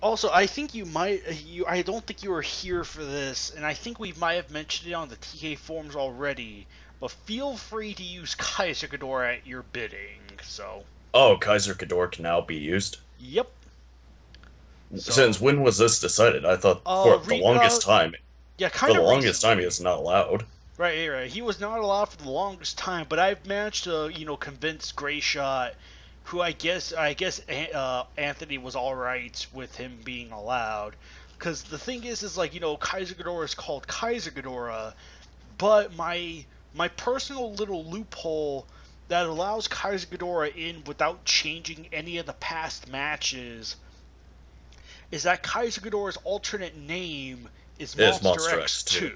Also, I think I don't think you were here for this, and I think we might have mentioned it on the TK forums already, but feel free to use Kaiser Ghidorah at your bidding, so. Oh, Kaiser Ghidorah can now be used? Yep. Since when was this decided? I thought for the longest time. Yeah, kind of. For the longest time, he was not allowed. Right. He was not allowed for the longest time, but I've managed to, convince Grayshot, who I guess Anthony was all right with him being allowed, because the thing is Kaiser Ghidorah is called Kaiser Ghidorah, but my personal little loophole that allows Kaiser Ghidorah in without changing any of the past matches is that Kaiser Ghidorah's alternate name is Monster X2.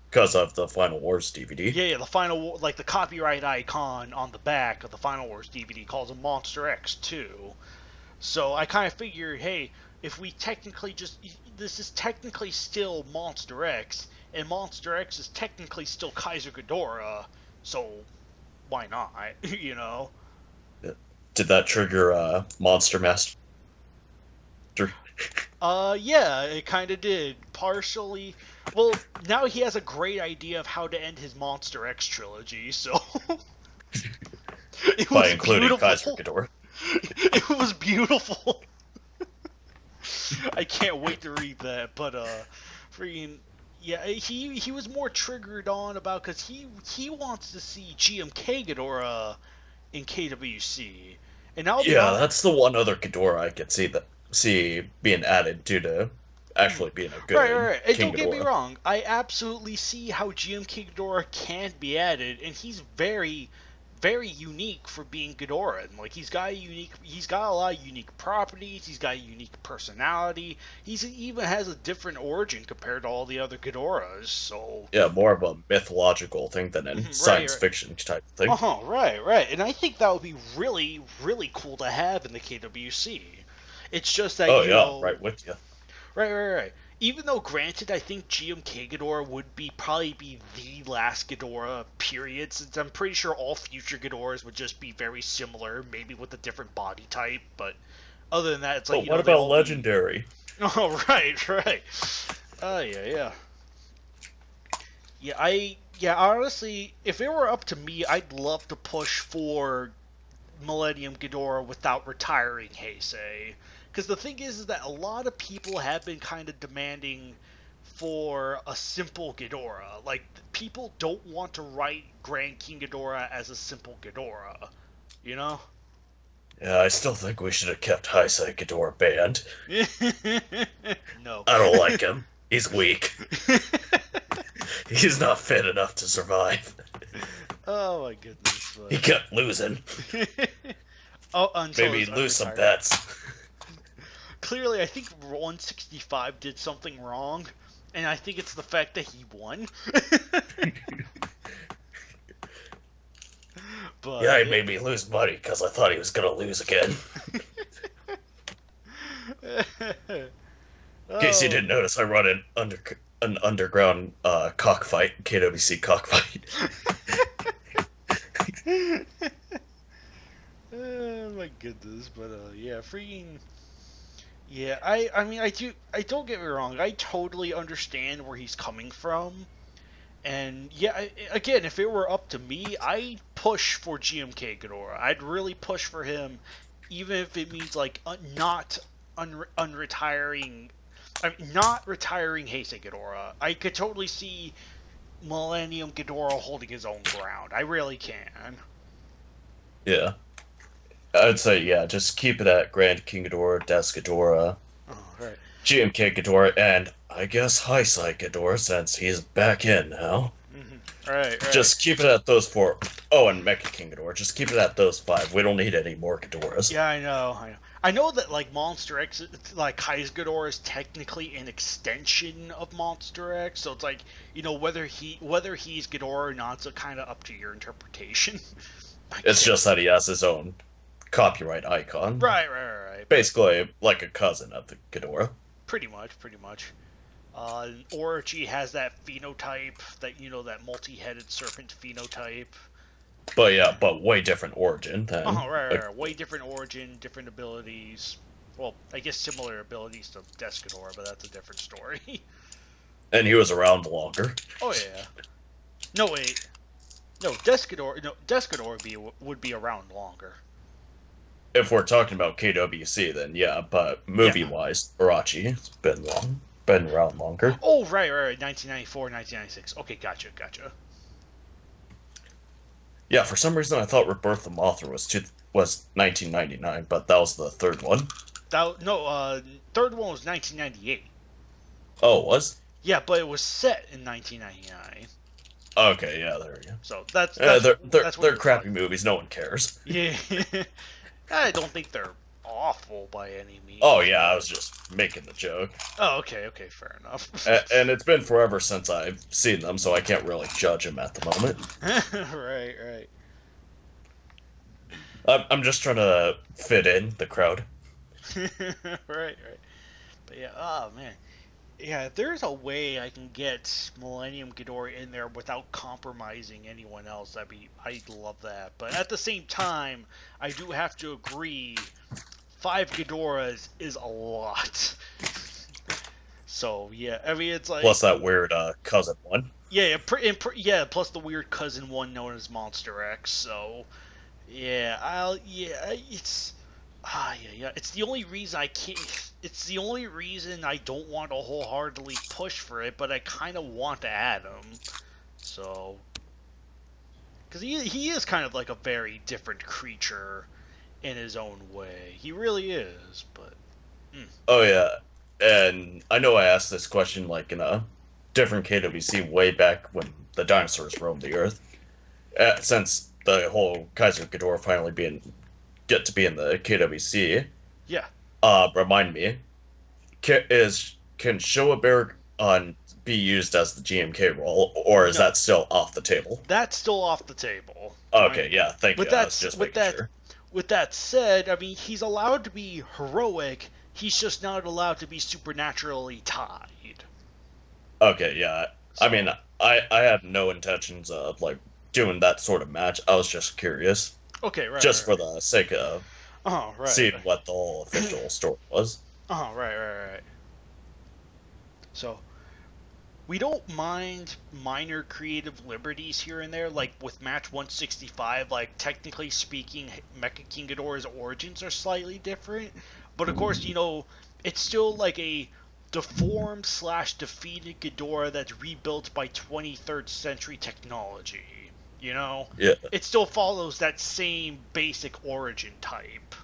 Because of the Final Wars DVD. Yeah, the Final the copyright icon on the back of the Final Wars DVD calls him Monster X2. So I kind of figured, hey, if we technically this is technically still Monster X, and Monster X is technically still Kaiser Ghidorah, so why not, Did that trigger Monster Master? Yeah, it kind of did. Partially. Well, now he has a great idea of how to end his Monster X trilogy, so. It By was including Kaiser beautiful. Ghidorah. It was beautiful. I can't wait to read that, but freaking yeah, he was more triggered on about because he wants to see GMK Ghidorah in KWC, and I'll be Yeah, honest. that's the one other Ghidorah I could see being added due to actually being a Right, right, good right. And King don't get me Ghidorah. wrong, I absolutely see how GMK Ghidorah can be added, and he's very, very unique for being Ghidorah. And, like, he's got a lot of unique properties. He's got a unique personality. He even has a different origin compared to all the other Ghidorahs. So, Yeah, more of a mythological thing than a right, science right. fiction type thing. Right, right. And I think that would be really, really cool to have in the KWC. It's just that, Oh yeah, right with you. right, right, right. Even though, granted, I think GMK Ghidorah would probably be the last Ghidorah, period, since I'm pretty sure all future Ghidorahs would just be very similar, maybe with a different body type, but other than that, it's like, But what they about all be... Legendary? Oh, right, right. Yeah, yeah. Yeah, honestly, if it were up to me, I'd love to push for Millennium Ghidorah without retiring Heisei. Because the thing is that a lot of people have been kind of demanding for a simple Ghidorah. Like, people don't want to write Grand King Ghidorah as a simple Ghidorah. You know? Yeah, I still think we should have kept Heisei Ghidorah banned. No. I don't like him. He's weak. He's not fit enough to survive. Oh my goodness. He kept losing. Oh, until Maybe his lose some unretired. bets. Clearly, I think 165 did something wrong, and I think it's the fact that he won. But Yeah, he made me lose money because I thought he was gonna lose again. In case you didn't notice, I run an underground cockfight, KWC cockfight. Oh my goodness, but yeah, freaking yeah. I mean, I don't get me wrong. I totally understand where he's coming from, and yeah, again, if it were up to me, I'd push for GMK Ghidorah. I'd really push for him, even if it means like not unretiring. I mean, not retiring Heisei Ghidorah. I could totally see Millennium Ghidorah holding his own ground. I really can. Yeah, I'd say yeah, just keep it at Grand King Ghidorah, Death Ghidorah, Oh, right. GMK Ghidorah, and I guess Heisei Ghidorah since he's back in now. Right, right. Just keep it at those four. Oh, and Mecha King Ghidorah. Just keep it at those five. We don't need any more Ghidorahs. Yeah, I know, I know. I know that like Monster X, like Kai's Ghidorah is technically an extension of Monster X, so it's like whether he's Ghidorah or not, it's kind of up to your interpretation. It's just that he has his own copyright icon. Right, right, right, right. Basically, like a cousin of the Ghidorah. Pretty much, pretty much. Orochi has that phenotype, that multi-headed serpent phenotype. But yeah, but way different origin than. Oh, right. Way different origin, different abilities. Well, I guess similar abilities to Death Ghidorah, but that's a different story. And he was around longer. Oh yeah. No wait. No, Death Ghidorah. No, Death Ghidorah would be around longer. If we're talking about KWC, then yeah, but movie-wise, Orochi's been around longer. Oh, right. 1994, 1996. Okay, gotcha. Yeah, for some reason I thought Rebirth of Mothra was 1999, but that was the third one. Third one was 1998. Oh, it was? Yeah, but it was set in 1999. Okay, yeah, there we go. So that's they're crappy movies. No one cares. Yeah, I don't think they're awful by any means. Oh yeah, I was just making the joke. Oh, okay, fair enough. And it's been forever since I've seen them, so I can't really judge them at the moment. Right. I'm just trying to fit in the crowd. Right. But yeah, oh man. Yeah, if there's a way I can get Millennium Ghidorah in there without compromising anyone else, I'd love that. But at the same time, I do have to agree, 5 Ghidorahs is a lot. So yeah, I mean it's like Plus that weird cousin one. yeah, yeah, plus the weird cousin one known as Monster X. So yeah, it's it's the only reason I can't. It's the only reason I don't want to wholeheartedly push for it, but I kind of want to add him. So, because he is kind of like a very different creature in his own way. He really is, but. Oh yeah, and I know I asked this question like in a different KWC way back when the dinosaurs roamed the Earth. Since the whole Kaiser Ghidorah finally get to be in the KWC. Yeah. Remind me, can Showa Baragon be used as the GMK role, or is that still off the table? That's still off the table. Okay, yeah, thank you. That's just sure. With that said, I mean, he's allowed to be heroic. He's just not allowed to be supernaturally tied. Okay, yeah. So, I mean, I had no intentions of like doing that sort of match. I was just curious. Okay, right. Just for the sake of seeing right. what the whole official story was. Right. So, we don't mind minor creative liberties here and there, like with match 165, like technically speaking, Mecha King Ghidorah's origins are slightly different, but of course, you know, it's still like a deformed / defeated Ghidorah that's rebuilt by 23rd century technology, you know? Yeah. It still follows that same basic origin type.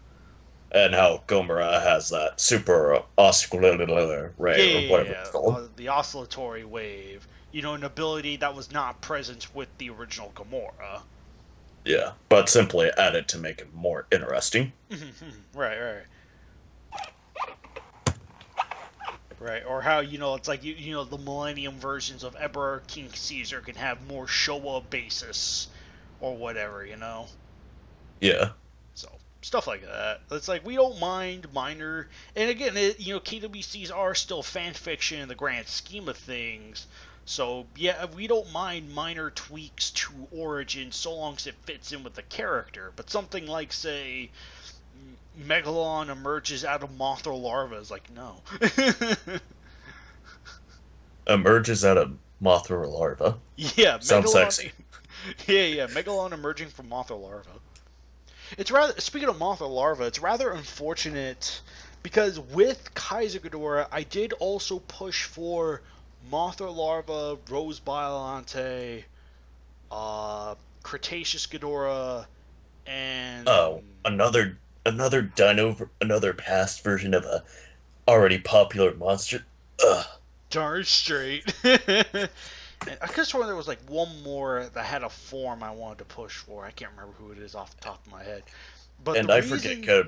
And how Gomera has that super oscillator ray, or whatever it's called. The oscillatory wave. You know, an ability that was not present with the original Gamora. Yeah, but simply added to make it more interesting. Right. Right, or how, you know, it's like, you know, the Millennium versions of Emperor King Caesar can have more Showa basis, or whatever, you know? Yeah. So, stuff like that. It's like, we don't mind minor, and again, you know, KWCs are still fan fiction in the grand scheme of things, so, yeah, we don't mind minor tweaks to origin so long as it fits in with the character, but something like, say, Megalon emerges out of Mothra larva is like, no. Emerges out of Mothra larva? Yeah. Sounds sexy. Yeah, Megalon emerging from Mothra larva. It's rather, speaking of Mothra larva, it's rather unfortunate because with Kaiser Ghidorah, I did also push for Mothra larva, Rose Biollante, Cretaceous Ghidorah, and... Oh, another past version of a already popular monster. Ugh. Darn straight. And I could have sworn there was like one more that had a form I wanted to push for. I can't remember who it is off the top of my head. But forget.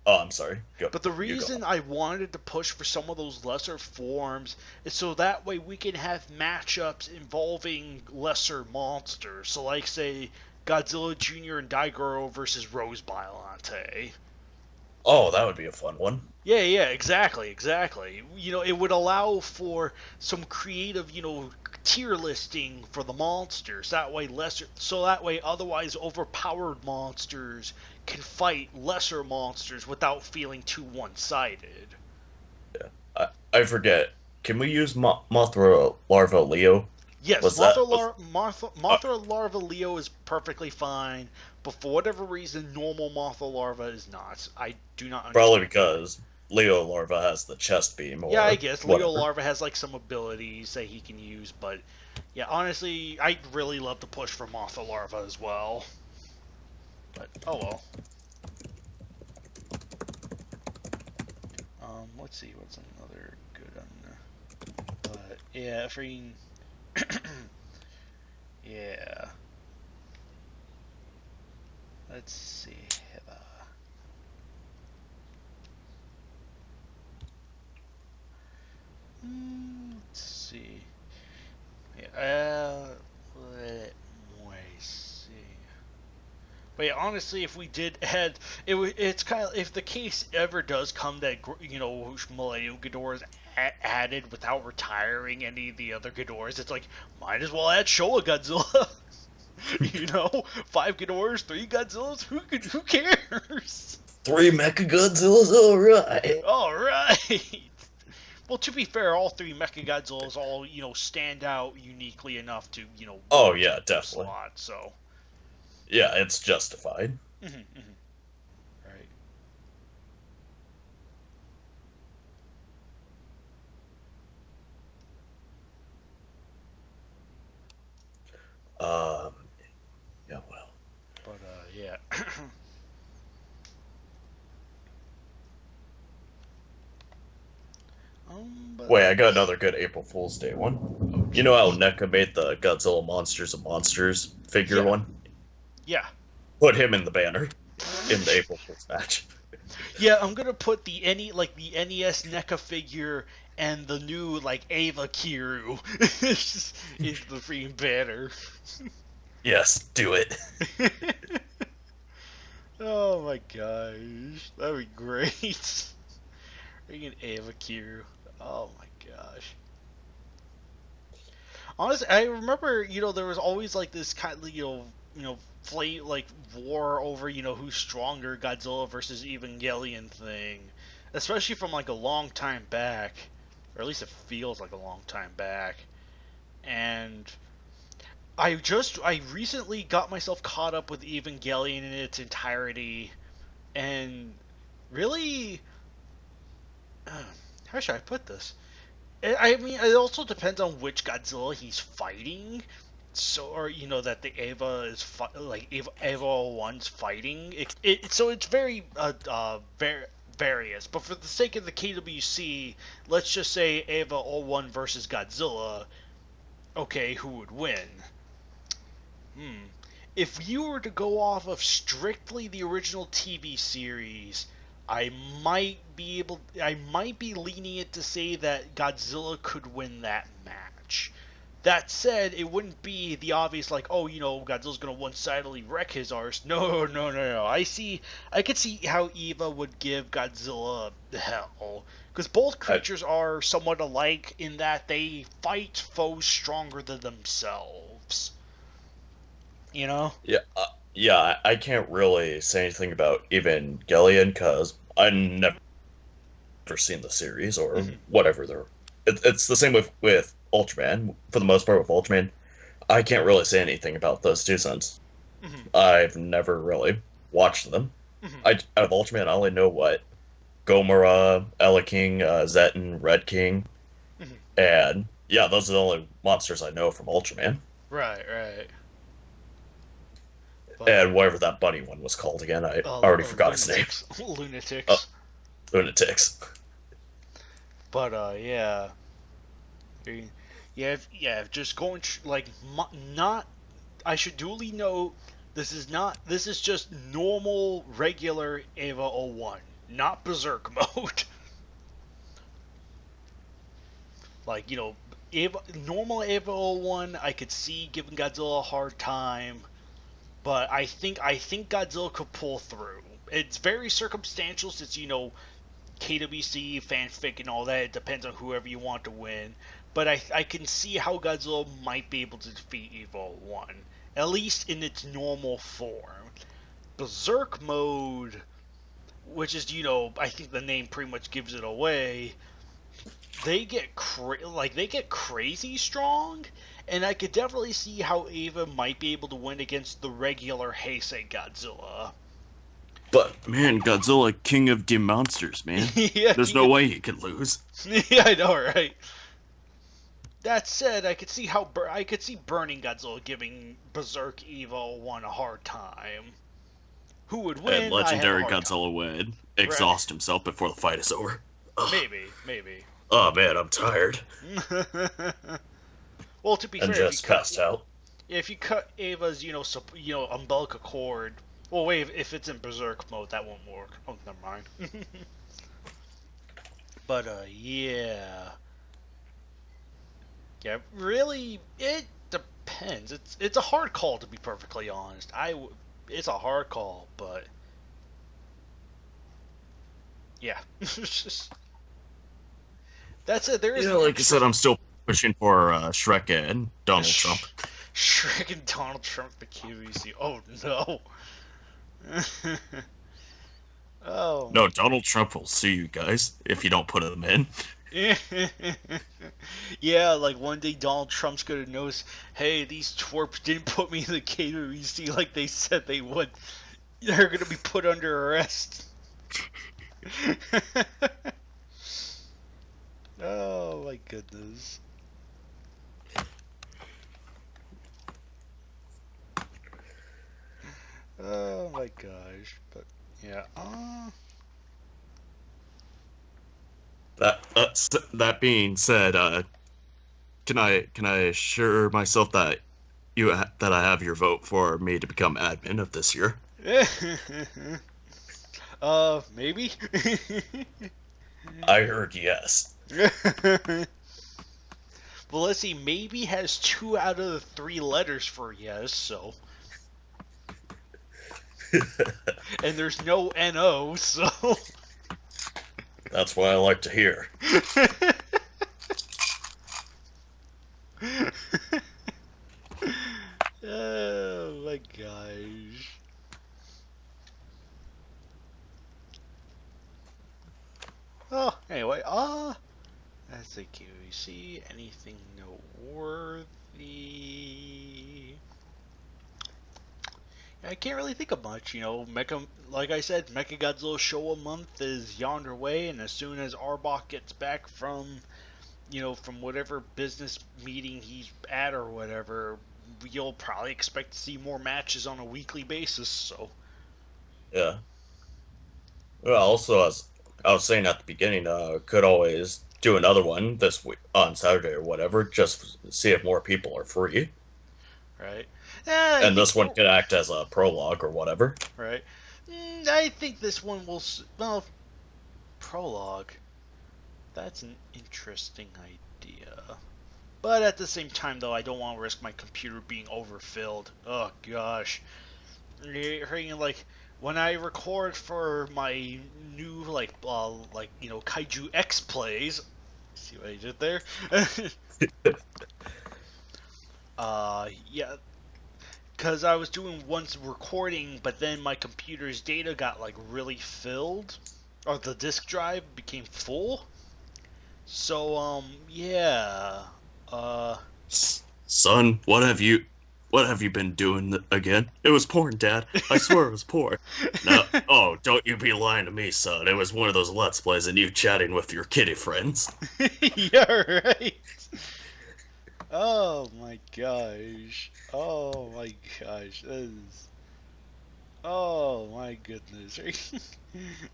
Oh, I'm sorry. Go. But the reason I wanted to push for some of those lesser forms is so that way we can have matchups involving lesser monsters. So, like, say, Godzilla Jr. and Daigoro versus Rose Biollante. Oh, that would be a fun one. Yeah, exactly. You know, it would allow for some creative, you know, tier listing for the monsters. That way otherwise overpowered monsters can fight lesser monsters without feeling too one-sided. Yeah. I forget. Can we use Mothra Larva Leo? Yes, Mothra Larva Leo is perfectly fine, but for whatever reason, normal Mothra Larva is not. I do not understand. Probably because Leo Larva has the chest beam. Or yeah, I guess. whatever. Leo Larva has like some abilities that he can use, but yeah, honestly, I'd really love to push for Mothra Larva as well. But, oh well. Let's see, what's another good one? But, yeah, freaking... yeah. Let's see. Let's see. Yeah, let me see. But yeah, honestly, if we did add, it's kind of, if the case ever does come that, you know, Millennium Ghidorah is added without retiring any of the other Ghidorahs, it's like, might as well add Showa Godzilla. You know, 5 Ghidorahs, 3 Godzillas, who cares? 3 Mecha Godzillas, alright. Alright. Well, to be fair, all three Mechagodzillas all, stand out uniquely enough to, Oh yeah, definitely. slot, so. Yeah, it's justified. Right. Yeah, well. But, yeah. But Wait, I got another good April Fool's Day one. You know how NECA made the Godzilla Monsters of Monsters figure one? Yeah. Put him in the banner in the April Fool's match. Yeah, I'm gonna put the NES NECA figure and the new Ava Kiru into the freaking banner. Yes, do it. Oh my gosh, that'd be great. Freaking Ava Kiru. Oh my gosh. Honestly, I remember, there was always this kind of, war over, who's stronger, Godzilla versus Evangelion thing, especially from a long time back, or at least it feels like a long time back. And I recently got myself caught up with Evangelion in its entirety, and really, how should I put this? I mean, it also depends on which Godzilla he's fighting. So, or that the Ava is Ava 1's fighting. So it's very various. But for the sake of the KWC, let's just say Ava 01 versus Godzilla. Okay, who would win? If you were to go off of strictly the original TV series, I might be lenient to say that Godzilla could win that match. That said, it wouldn't be the obvious Godzilla's gonna one-sidedly wreck his arse. No, no, no, no. I could see how Eva would give Godzilla hell, because both creatures are somewhat alike in that they fight foes stronger than themselves. Yeah, yeah. I can't really say anything about Evangelion because I've never seen the series or whatever. It's the same with Ultraman. For the most part, with Ultraman, I can't really say anything about those two since I've never really watched them. Out of Ultraman, I only know what Gomora, Ella King, Zeton, Red King, and yeah, those are the only monsters I know from Ultraman. Right, right. And whatever that bunny one was called again, I already forgot his name. Lunatics. Lunatics. But yeah, just going not. I should duly note this is just normal regular Ava 01, not Berserk mode. Normal Ava 01, I could see giving Godzilla a hard time. But I think Godzilla could pull through. It's very circumstantial since, KWC, fanfic, and all that. It depends on whoever you want to win. But I can see how Godzilla might be able to defeat Evo 1. At least in its normal form. Berserk mode, which is, I think the name pretty much gives it away, they get crazy strong. And I could definitely see how Ava might be able to win against the regular Heisei Godzilla. But, man, Godzilla, king of dim monsters, man. Yeah, there's no way he could lose. Yeah, I know, right? That said, I could see Burning Godzilla giving Berserk Evo 1 a hard time. Who would win? And legendary Godzilla would exhaust himself before the fight is over. Maybe. Oh, man, I'm tired. Well, to be fair, just passed out. If you cut Ava's, umbilical cord. Well, wait, if it's in Berserk mode, that won't work. Oh, never mind. But yeah. Yeah, really, it depends. It's a hard call, to be perfectly honest. It's a hard call, but yeah. That's it. There is. Yeah, like I said, I'm still pushing for Shrek and Donald Trump. Shrek and Donald Trump, the KWC. Oh no. Oh. No, Donald Trump will sue you guys if you don't put him in. Yeah, like one day Donald Trump's gonna notice, hey, these twerps didn't put me in the KWC like they said they would. They're gonna be put under arrest. Oh my goodness. Oh my gosh. But yeah. That being said, can I assure myself that that I have your vote for me to become admin of this year? Maybe. I heard yes. Well, let's see. Maybe has 2 out of the 3 letters for yes, so. And there's no NO, so. That's what I like to hear. Oh my gosh. Oh, anyway, let's see, KWC, anything noteworthy? I can't really think of much, Mecha, like I said, Mechagodzilla Showa month is yonder way, and as soon as Arbok gets back from, from whatever business meeting he's at or whatever, you'll probably expect to see more matches on a weekly basis, so. Yeah. Well, also, as I was saying at the beginning, could always do another one this week on Saturday or whatever, just see if more people are free. Right. And this one could act as a prologue or whatever. Right. I think this one will. Well, prologue. That's an interesting idea. But at the same time, though, I don't want to risk my computer being overfilled. Oh gosh. Like when I record for my new KaijuX plays. See what I did there? Yeah. Because I was doing once recording, but then my computer's data got like really filled, or the disk drive became full. So yeah. Son, what have you been doing again? It was porn, Dad. I swear it was porn. No, oh, don't you be lying to me, son. It was one of those Let's Plays and you chatting with your kitty friends. Yeah, right. Oh my gosh. Oh my gosh. That is... Oh my goodness.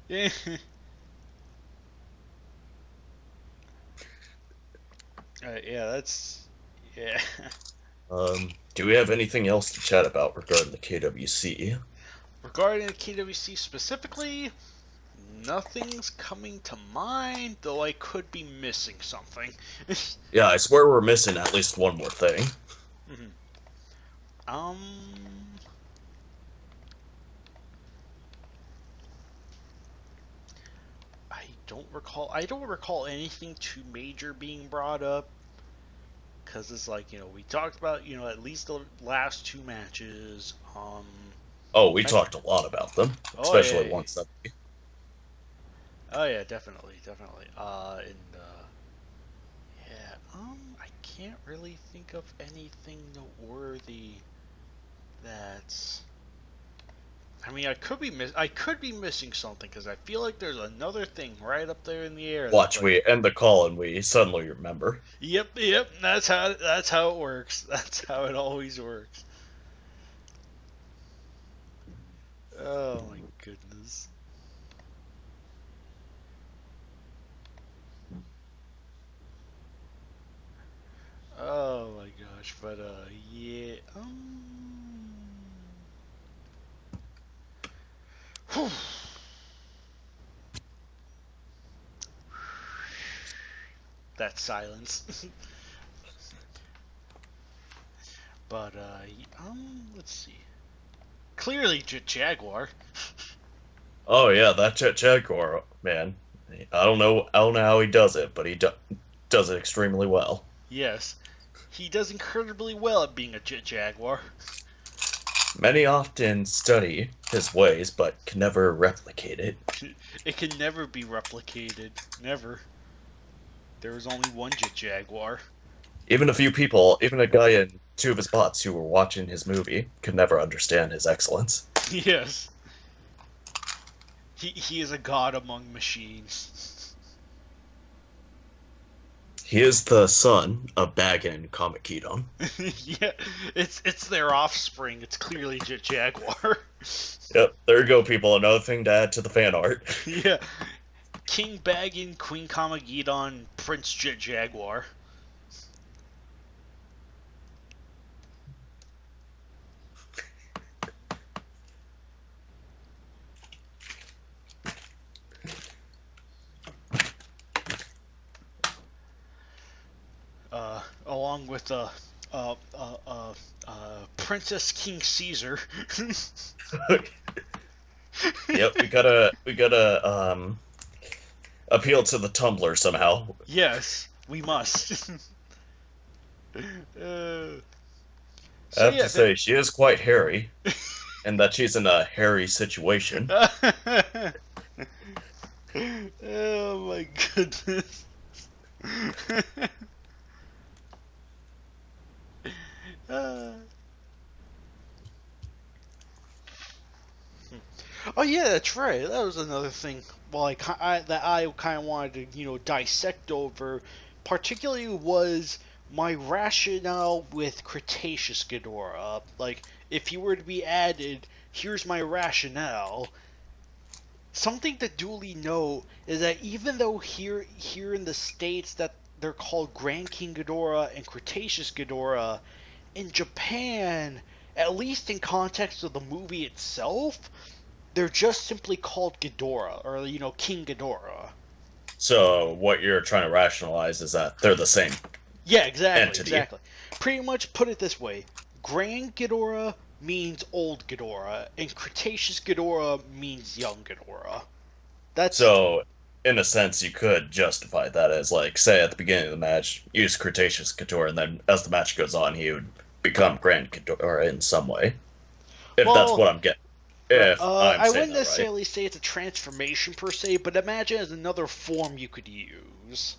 Yeah. Yeah, that's... Yeah. Do we have anything else to chat about regarding the KWC? Regarding the KWC specifically, nothing's coming to mind, though I could be missing something. Yeah, I swear we're missing at least one more thing. Mm-hmm. I don't recall anything too major being brought up. Because it's like, we talked about, at least the last 2 matches. Oh, we talked a lot about them, especially once that. Oh yeah, definitely. I can't really think of anything noteworthy that's. I mean, I could be missing something because I feel like there's another thing right up there in the air. Watch, we end the call and we suddenly remember. Yep. That's how it works. That's how it always works. Oh my goodness. Oh my gosh, but yeah. Whew. That silence. But let's see. Clearly, Jaguar. Oh yeah, that Jaguar, man. I don't know how he does it, but he does it extremely well. Yes, he does incredibly well at being a Jaguar. Many often study his ways, but can never replicate it. It can never be replicated. Never. There was only one Jaguar. Even a few people, even a guy and two of his bots who were watching his movie, could never understand his excellence. Yes. He is a god among machines. He is the son of Baragon and Committe. Yeah, it's their offspring. It's clearly Jaguar. Yep, there you go, people. Another thing to add to the fan art. Yeah. King Baragon, Queen Committe, Prince Jaguar. Along with Princess King Caesar. Yep, we gotta appeal to the Tumblr somehow. Yes, we must. I have to say, she is quite hairy, and that she's in a hairy situation. Oh my goodness. Oh yeah, that's right. That was another thing. Well, that I kind of wanted to, dissect over, particularly was my rationale with Cretaceous Ghidorah. Like, if he were to be added, here's my rationale. Something to duly note is that even though here in the States that they're called Grand King Ghidorah and Cretaceous Ghidorah, in Japan, at least in context of the movie itself, they're just simply called Ghidorah, or, King Ghidorah. So what you're trying to rationalize is that they're the same. Yeah, exactly, entity. exactly. Pretty much put it this way. Grand Ghidorah means old Ghidorah, and Cretaceous Ghidorah means young Ghidorah. So, in a sense, you could justify that as, like, say at the beginning of the match, use Cretaceous Ghidorah, and then as the match goes on, he would become Grand Ghidorah in some way. If that's what I'm getting. I wouldn't necessarily say it's a transformation per se, but imagine as another form you could use.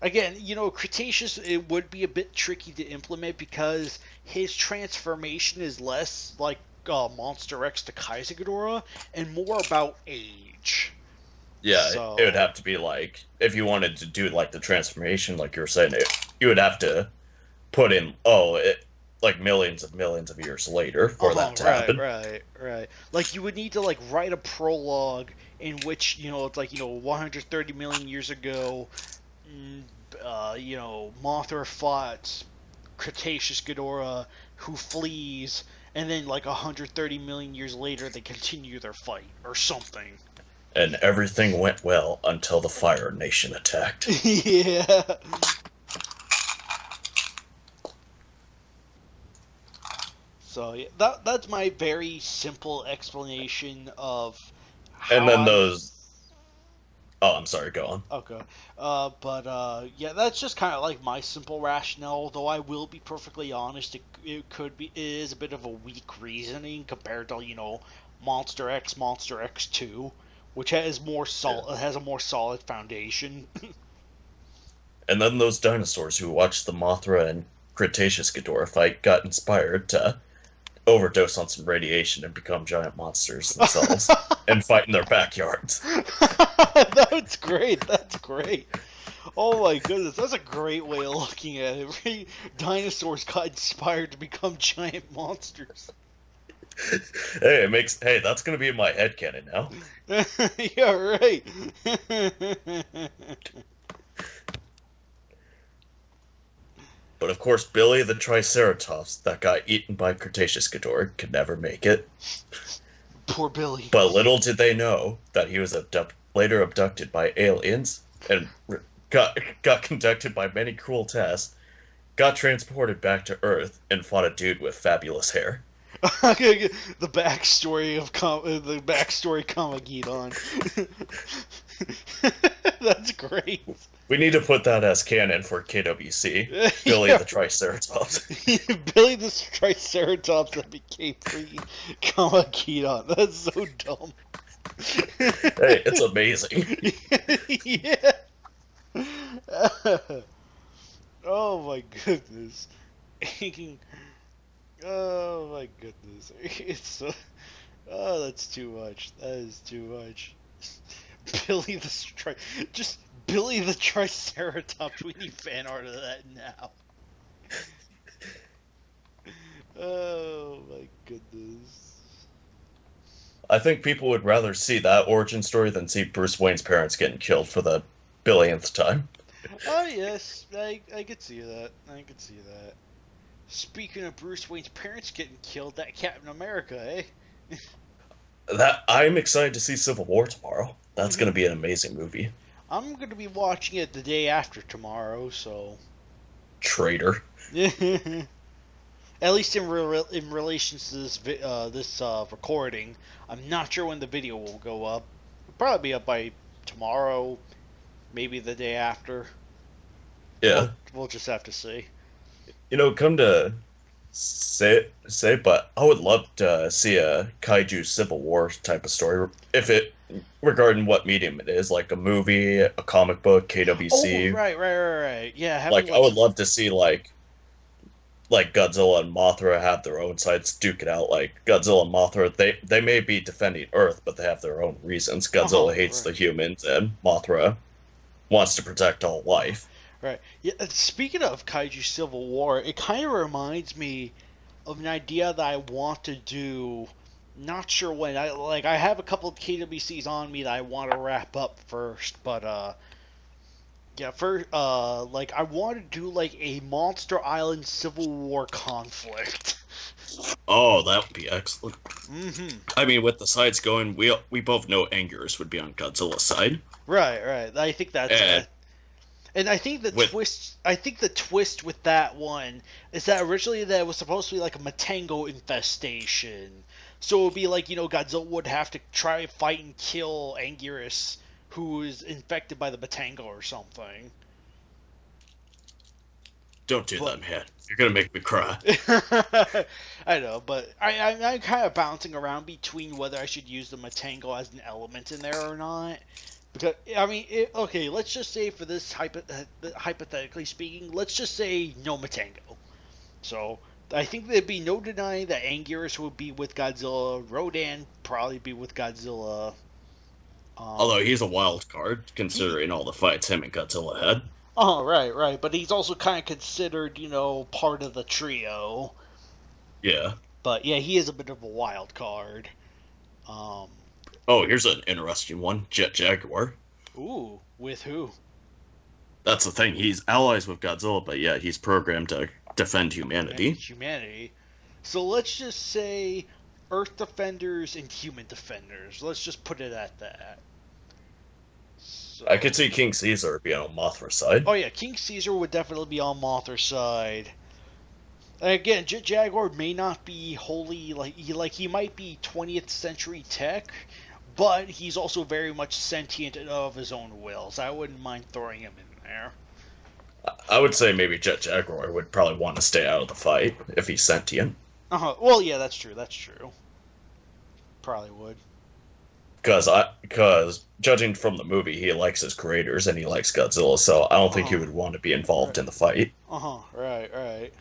Again, Cretaceous, it would be a bit tricky to implement because his transformation is less like Monster X to Kaiser Ghidorah and more about age. Yeah, so, it would have to be like, if you wanted to do like the transformation, like you were saying, you would have to put in, like millions of years later for that to happen. Right. Like you would need to write a prologue in which it's 130 million years ago, Mothra fought Cretaceous Ghidorah, who flees, and then 130 million years later they continue their fight or something. And everything went well until the Fire Nation attacked. Yeah. So yeah, that's my very simple explanation of how. And then those. Oh, I'm sorry. Go on. Okay, yeah, that's just kind of like my simple rationale. Though I will be perfectly honest, it is a bit of a weak reasoning compared to Monster X, Monster X2, which has has a more solid foundation. And then those dinosaurs who watched the Mothra and Cretaceous Ghidorah fight got inspired to overdose on some radiation and become giant monsters themselves and fight in their backyards. That's great. That's great. Oh my goodness, that's a great way of looking at it. Dinosaurs got inspired to become giant monsters. Hey, that's gonna be in my headcanon now. Yeah, right. But of course, Billy the Triceratops that got eaten by Cretaceous Ghidorah could never make it. Poor Billy. But little did they know that he was later abducted by aliens and got conducted by many cruel tests, got transported back to Earth, and fought a dude with fabulous hair. The backstory of Kamagidon. That's great. We need to put that as canon for KWC. Billy the Triceratops. Billy the Triceratops that became freaking Kamagidon. That's so dumb. Hey, it's amazing. Yeah. Oh my goodness. Oh my goodness. It's so. Oh, that's too much. That is too much. Billy the just Billy the Triceratops. We need fan art of that now. Oh my goodness. I think people would rather see that origin story than see Bruce Wayne's parents getting killed for the billionth time. Oh yes, I could see that. I could see that. Speaking of Bruce Wayne's parents getting killed, that Captain America, eh? That I'm excited to see Civil War tomorrow. That's going to be an amazing movie. I'm gonna be watching it the day after tomorrow, so. Traitor. At least in relation to this recording, I'm not sure when the video will go up. It'll probably be up by tomorrow, maybe the day after. Yeah. We'll just have to see. Come to say, but I would love to see a Kaiju Civil War type of story. If it, regarding what medium it is, like a movie, a comic book, KWC. Oh, right. Yeah, I would love to see, like Godzilla and Mothra have their own sides, duke it out. Like Godzilla and Mothra, they may be defending Earth, but they have their own reasons. Godzilla hates the humans, and Mothra wants to protect all life. Right. Yeah. Speaking of Kaiju Civil War, it kind of reminds me of an idea that I want to do. Not sure when. I have a couple of KWCs on me that I want to wrap up first, but yeah, first I want to do like a Monster Island Civil War conflict. Oh, that would be excellent. Mm-hmm. I mean, with the sides going, we both know Anguirus would be on Godzilla's side. Right. I think that's and I think the twist with that one is that originally that was supposed to be like a Matango infestation. So it would be like, Godzilla would have to try fight and kill Anguirus, who is infected by the Matango or something. Don't do that, man. You're gonna make me cry. I know, but I'm kind of bouncing around between whether I should use the Matango as an element in there or not. Because, I mean, okay, let's just say for this, hypothetically speaking, let's just say no Matango. So, I think there'd be no denying that Anguirus would be with Godzilla, Rodan probably be with Godzilla. Although he's a wild card, considering all the fights him and Godzilla had. Oh, right. But he's also kind of considered, part of the trio. Yeah. But, yeah, he is a bit of a wild card. Oh, here's an interesting one. Jaguar. Ooh, with who? That's the thing. He's allies with Godzilla, but yeah, he's programmed to defend humanity. So let's just say Earth defenders and human defenders. Let's just put it at that. So, I could see King Caesar being on Mothra's side. Oh yeah, King Caesar would definitely be on Mothra's side. And again, Jaguar may not be wholly he might be 20th century tech, but he's also very much sentient and of his own will. So I wouldn't mind throwing him in there. I would say maybe Jaguar would probably want to stay out of the fight if he's sentient. Well, yeah, that's true. Probably would. Because judging from the movie, he likes his creators and he likes Godzilla, so I don't think he would want to be involved in the fight. Right.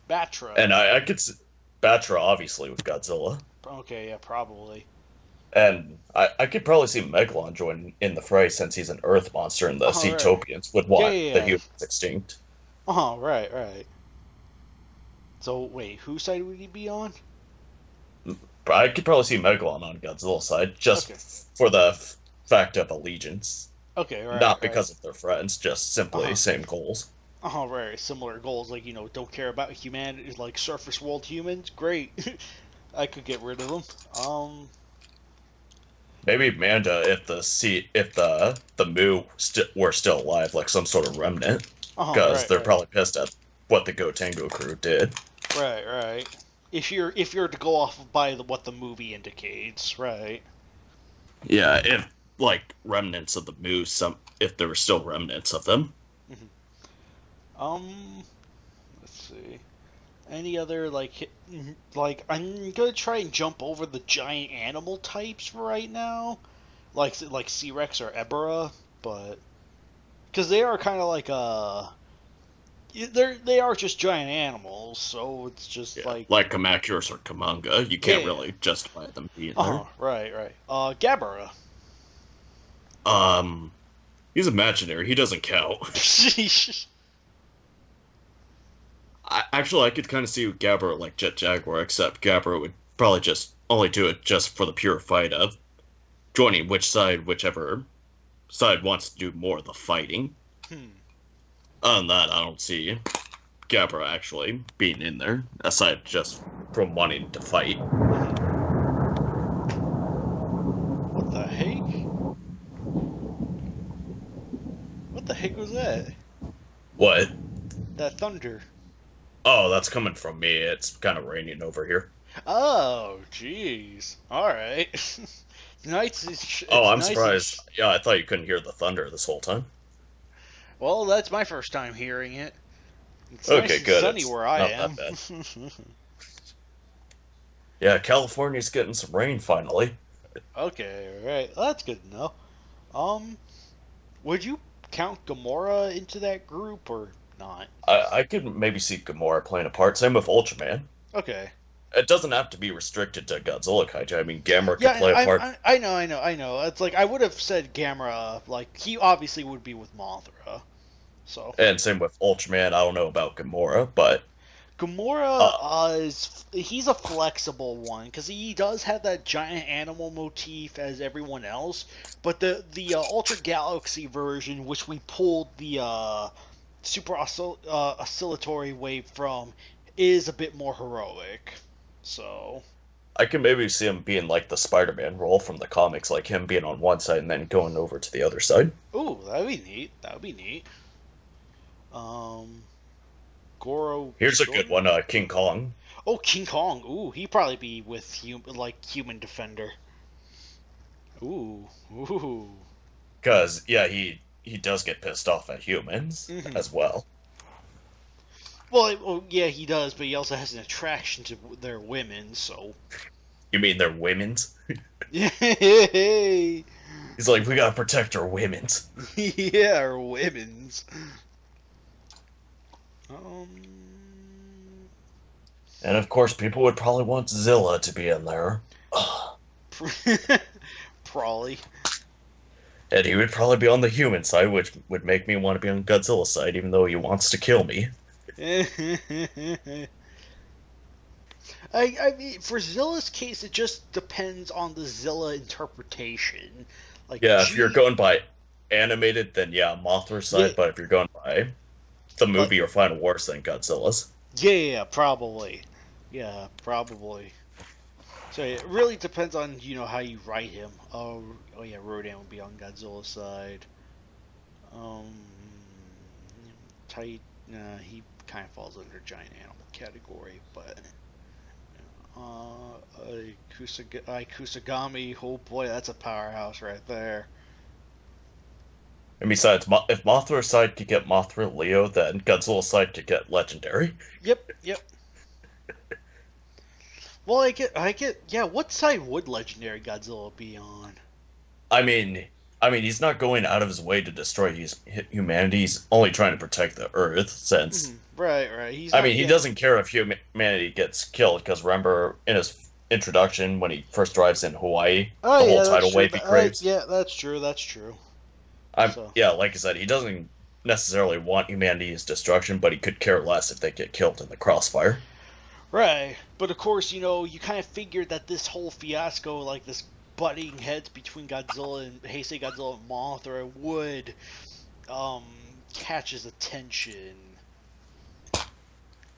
Batra. And I could see Batra obviously with Godzilla. Okay, yeah, probably. And I could probably see Megalon join in the fray since he's an Earth monster and the Seatopians would want the humans extinct. Right. So, wait, whose side would he be on? I could probably see Megalon on Godzilla's side, just for the fact of allegiance. Okay, right. Not because of their friends, just simply same goals. Right. Similar goals, like, don't care about humanity, like surface world humans. Great. I could get rid of them. Maybe Manda if the Mu were still alive, like some sort of remnant, because they're probably pissed at what the Gotengo crew did. Right. If you're to go off by what the movie indicates, right? Yeah, if like remnants of the Mu, if there were still remnants of them. Let's see. Any other I'm gonna try and jump over the giant animal types for right now. like C-Rex or Ebera, but because they are kind of like they are just giant animals, so it's just Yeah, like Kamacuras or Kamanga, you can't yeah. really justify them being Uh-huh, right. Gabara. there. He's imaginary. He doesn't count. I could kind of see Gabara like Jet Jaguar, except Gabara would probably just only do it just for the pure fight of joining whichever side wants to do more of the fighting. Other than that, I don't see Gabara actually being in there, aside just from wanting to fight. What the heck? What the heck was that? What? That thunder. Oh, that's coming from me. It's kind of raining over here. Oh, jeez. Alright. I'm surprised. Yeah, I thought you couldn't hear the thunder this whole time. Well, that's my first time hearing it. It's Okay, nice and good. sunny It's where I not am. that bad. Yeah, California's getting some rain finally. Okay, alright. Well, that's good to know. Would you count Gamora into that group or not? I could maybe see Gamora playing a part. Same with Ultraman. Okay. It doesn't have to be restricted to Godzilla Kaiju. I mean, Gamera could play a part. I know. It's like I would have said Gamera. Like he obviously would be with Mothra. So. And same with Ultraman. I don't know about Gamora, but Gamora he's a flexible one because he does have that giant animal motif as everyone else, but the Ultra Galaxy version, which we pulled the super oscillatory wave from, is a bit more heroic. So I can maybe see him being like the Spider-Man role from the comics, like him being on one side and then going over to the other side. ooh, that'd be neat. Goro. Here's a good one, King Kong. Oh, King Kong. Ooh, he'd probably be with Human Defender. Ooh. Because, yeah, he does get pissed off at humans as well. Well, yeah, he does, but he also has an attraction to their women, so. You mean they're women's? Hey. He's like, we gotta protect our women's. Yeah, our women's. And of course, people would probably want Zilla to be in there. Probably. And he would probably be on the human side, which would make me want to be on Godzilla's side, even though he wants to kill me. I mean, for Zilla's case, it just depends on the Zilla interpretation. Like, yeah, if you're going by animated, then yeah, Mothra's side. Yeah. But if you're going by the movie or Final Wars, then Godzilla's. Yeah, probably. Yeah, probably. So it really depends on how you write him. Oh yeah, Rodan would be on Godzilla's side. He kind of falls under giant animal category, but Kusagami, oh boy, that's a powerhouse right there. And besides, if Mothra's side could get Mothra Leo, then Godzilla's side could get Legendary. Yep. Well, I get. Yeah, what side would Legendary Godzilla be on? I mean, he's not going out of his way to destroy humanity. He's only trying to protect the Earth, since... Right. He doesn't care if humanity gets killed, because remember, in his introduction, when he first drives in Hawaii, the whole tidal wave he craves? Yeah, that's true. Yeah, like I said, he doesn't necessarily want humanity's destruction, but he could care less if they get killed in the crossfire. Right, but of course, you kind of figured that this whole fiasco, like this butting heads between Godzilla and Heisei Godzilla and Mothra, would catch his attention.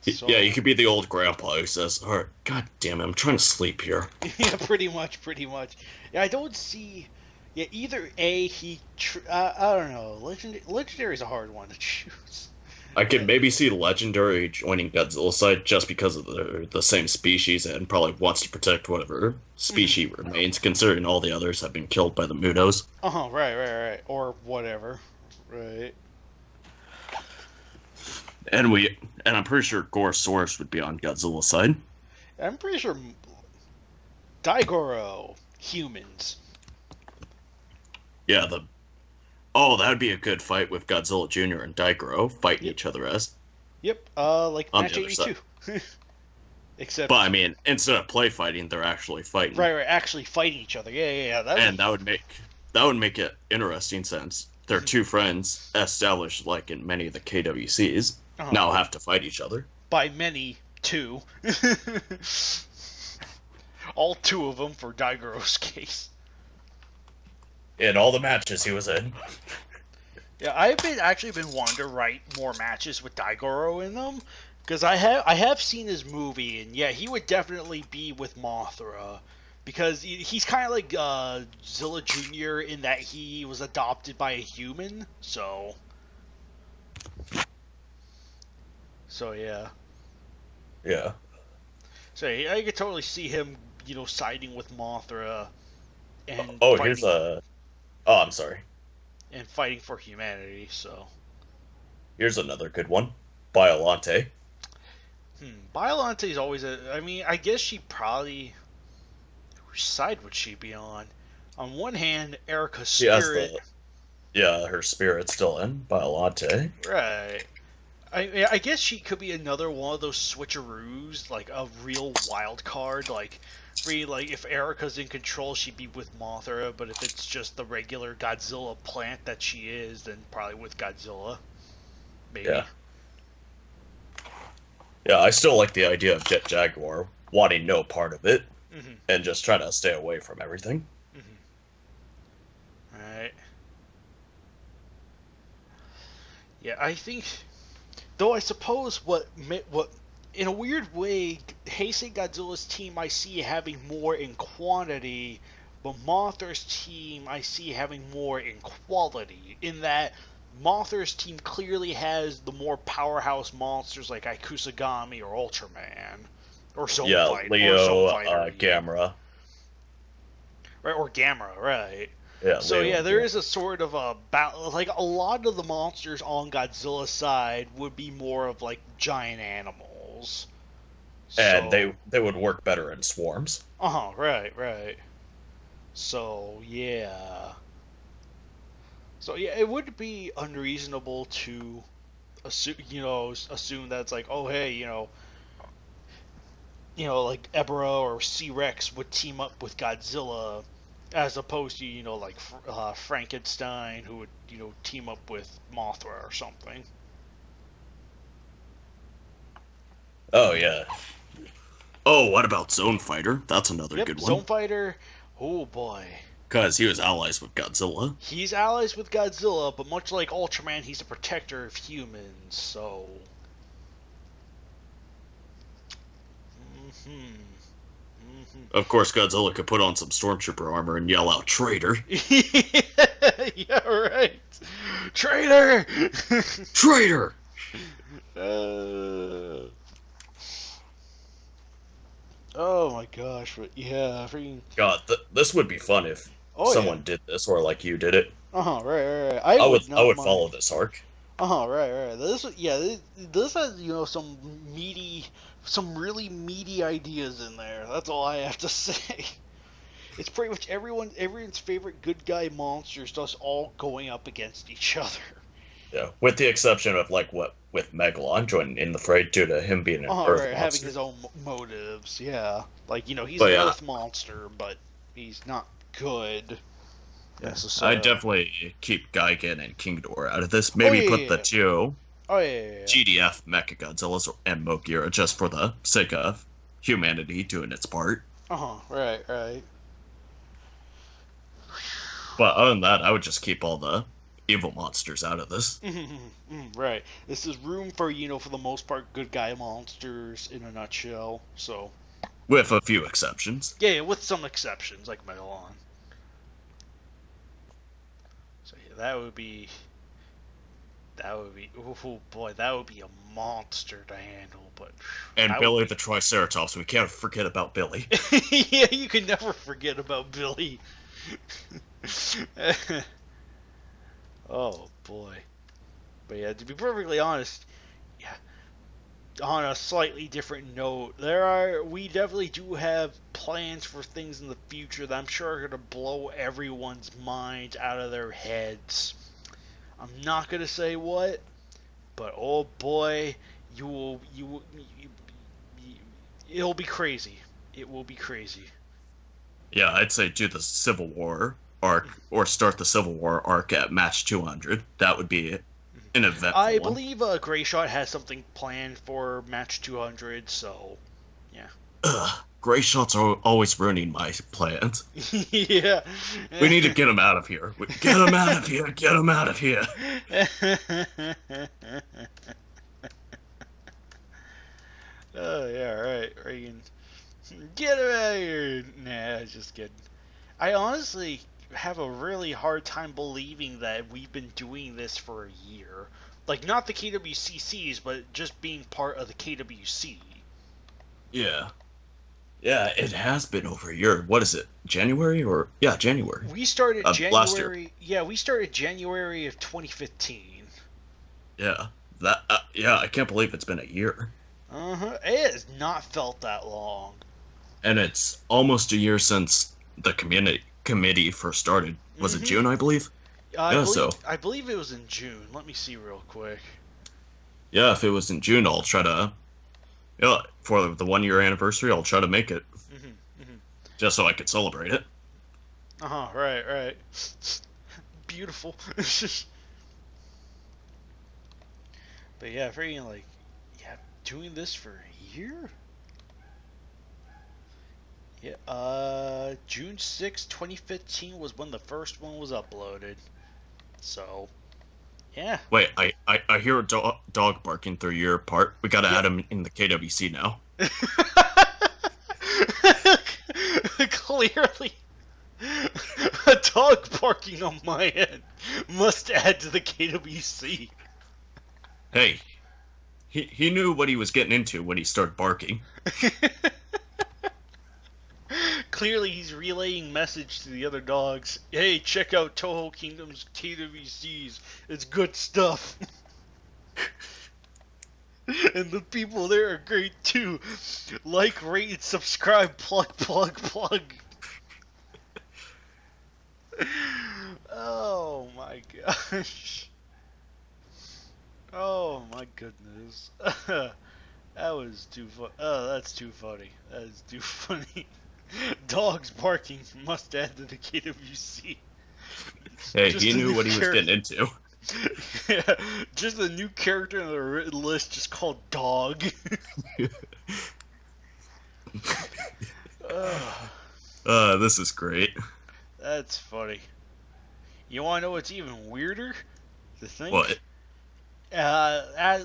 So, yeah, you could be the old grandpa who says, "All right, God damn it, I'm trying to sleep here." Yeah, pretty much. Yeah, I don't see. Yeah, either A, I don't know. Legendary is a hard one to choose. I could maybe see Legendary joining Godzilla's side just because of the same species and probably wants to protect whatever species remains, considering all the others have been killed by the Mutos. Right. Or whatever. Right. And I'm pretty sure Gorosaurus would be on Godzilla's side. I'm pretty sure Daigoro, humans. Yeah, the that would be a good fight with Godzilla Jr. and Daigoro fighting Yep. each other as Yep. Like on match the other side. 82. But Except I mean, instead of play fighting, they're actually fighting, right, actually fighting each other. Yeah. and that would make it interesting since they're two friends established like in many of the KWCs uh-huh. now have to fight each other. By many, two. All two of them for Daigoro's case. In all the matches he was in. Yeah, I've been wanting to write more matches with Daigoro in them because I have seen his movie, and yeah, he would definitely be with Mothra because he's kind of like Zilla Jr. in that he was adopted by a human. So yeah. Yeah. So yeah, I could totally see him, siding with Mothra and Oh, here's fighting a. Oh, I'm sorry. and fighting for humanity. So, Here's another good one. Biollante. Biollante is always a. I mean, I guess she probably. Which side would she be on? On one hand, Erica's She has spirit. her spirit's still in Biollante. Right. I guess she could be another one of those switcheroos, like a real wild card. Like if Erica's in control, she'd be with Mothra, but if it's just the regular Godzilla plant that she is, then probably with Godzilla. Maybe. Yeah. Yeah, I still like the idea of Jet Jaguar wanting no part of it Mm-hmm. and just trying to stay away from everything. Mm-hmm. Alright. Yeah, I think. Though I suppose what in a weird way, Heisei Godzilla's team I see having more in quantity, but Mothra's team I see having more in quality. In that Mothra's team clearly has the more powerhouse monsters like Ikusagami or Ultraman, or Yeah, Leo, Even. Gamera. Right, or Gamera, right? Yeah, So Leo yeah, and there Gamera. is a sort of a like a lot of the monsters on Godzilla's side would be more of like giant animals. And So, they would work better in swarms. right. So yeah, it would be unreasonable to assume that it's like, oh hey, like Ebra or C-Rex would team up with Godzilla, as opposed to like Frankenstein who would team up with Mothra or something. Oh yeah. Oh, what about Zone Fighter? That's another Yep, good one. Zone Fighter. Oh boy, Because he was allies with Godzilla. he's allies with Godzilla, but much like Ultraman, he's a protector of humans. So, Of course, Godzilla could put on some stormtrooper armor and yell out "traitor." yeah, right. Traitor. Traitor! uh, oh my gosh, but yeah, freaking. God, this would be fun if Oh yeah. someone did this or like you did it. Right. I I would would I not would mind. follow this arc. Right. This has some meaty, some really meaty ideas in there. That's all I have to say. It's pretty much everyone's favorite good guy monsters, just all going up against each other. Yeah, with the exception of like what with Megalon joining in the fray due to him being an Earth Right, having monster. his own motives. Yeah, like he's But an yeah, Earth monster, but he's not good yeah, I necessarily. definitely keep Gigan and Kingdor out of this. Oh Maybe put the yeah. two Oh yeah. GDF Mechagodzillas and Mogira just for the sake of humanity doing its part. Right. But other than that, I would just keep all the evil monsters out of this. Right. This is room for for the most part good guy monsters in a nutshell. So With a few exceptions. yeah, with some exceptions like Megalon. So yeah, oh boy, that would be a monster to handle. But And that would Billy be the Triceratops, we can't forget about Billy. yeah, you can never forget about Billy. Oh boy. But yeah, to be perfectly honest, yeah, on a slightly different note, we definitely do have plans for things in the future that I'm sure are gonna blow everyone's minds out of their heads. I'm not gonna say what, but oh boy, it'll be crazy. It will be crazy. Yeah, I'd say do the Civil War arc or start the Civil War arc at match 200. That would be an eventful I one. believe Gray Shot has something planned for match 200, so yeah. Ugh, gray shots are always ruining my plans. Yeah. We need to get him out of here. Get him out of here. Get him out of here. Oh yeah, right, Reagan. Get him out of here. Nah, just kidding. I honestly have a really hard time believing that we've been doing this for a year. Like, not the KWCCs, but just being part of the KWC. Yeah. Yeah, it has been over a year. What is it? January or yeah, January. We started January. Last year. Yeah, we started January of 2015. Yeah. That yeah, I can't believe it's been a year. It has not felt that long. And it's almost a year since the committee first started. Was it June, I believe? I believe it was in June. Let me see real quick. Yeah, if it was in June, I'll try to. Yeah, for the 1 year anniversary, I'll try to make it. Just so I could celebrate it. Right. Beautiful. But yeah, freaking like, yeah, doing this for a year? Yeah, June 6, 2015 was when the first one was uploaded. So, yeah. Wait, I hear a dog barking through your part. We gotta add him in the KWC now. Clearly, a dog barking on my end must add to the KWC. Hey, he knew what he was getting into when he started barking. Clearly, he's relaying message to the other dogs. Hey, check out Toho Kingdom's KWCs. It's good stuff. And the people there are great too. Like, rate, and subscribe. Plug. Oh my gosh. Oh my goodness. That was too fun. Oh, that's too funny. That is too funny. Dogs barking must add to the KWC. Hey, he knew what he was getting into. Yeah, just a new character in the written list just called Dog. This is great. That's funny. You want to know what's even weirder? To think? What?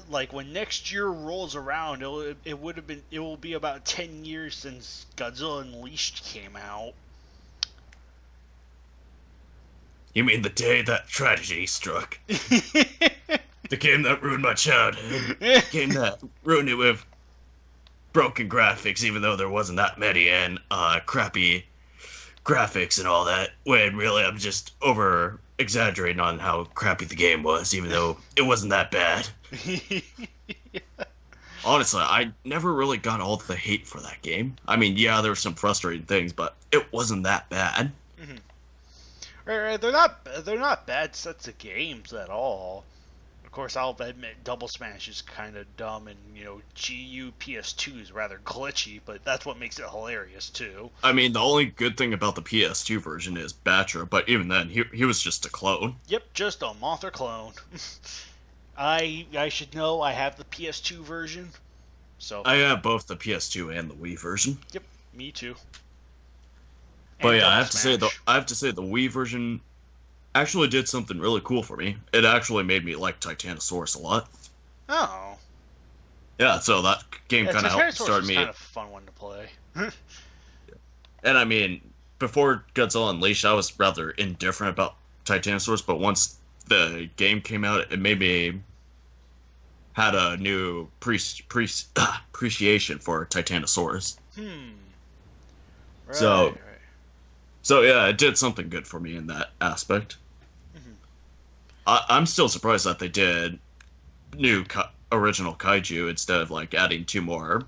Like when next year rolls around, it will be about 10 years since Godzilla Unleashed came out. You mean the day that tragedy struck? The game that ruined my childhood. The game that ruined it with broken graphics, even though there wasn't that many, and crappy graphics and all that. When really I'm just over exaggerating on how crappy the game was, even though it wasn't that bad. Yeah. Honestly, I never really got all the hate for that game. I mean, yeah, there were some frustrating things, but it wasn't that bad. Mm-hmm. Right, they're not bad sets of games at all. Of course, I'll admit Double Smash is kind of dumb, and GU PS2 is rather glitchy, but that's what makes it hilarious too. I mean, the only good thing about the PS2 version is Batra, but even then, he was just a clone. Yep, just a Mothra clone. I should know. I have the PS2 version, so I have both the PS2 and the Wii version. Yep, me too. But yeah, I have to say the Wii version actually did something really cool for me. It actually made me like Titanosaurus a lot. Oh. Yeah, so that game kind of helped start me. Kind of a fun one to play. And I mean, before Godzilla Unleashed, I was rather indifferent about Titanosaurus, but once the game came out, it made me had a new appreciation for Titanosaurus. Right, So yeah, it did something good for me in that aspect. I'm still surprised that they did new original Kaiju instead of like adding two more.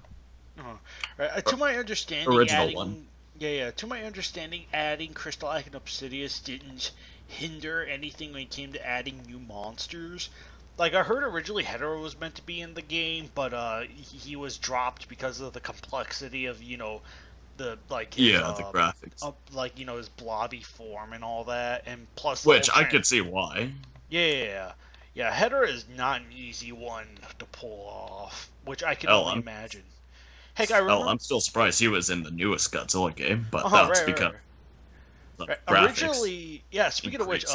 Uh-huh. Right. To my understanding, Original one. Yeah. To my understanding, adding Crystalite and Obsidius didn't hinder anything when it came to adding new monsters. Like I heard originally, Hetero was meant to be in the game, but he was dropped because of the complexity of the like his, The graphics. like his blobby form and all that, and plus Which I could see why. Yeah. Hetero is not an easy one to pull off, which I can only imagine. Heck, I remember. I'm still surprised he was in the newest Godzilla game, but that's because the graphics. Originally, yeah. Speaking of which,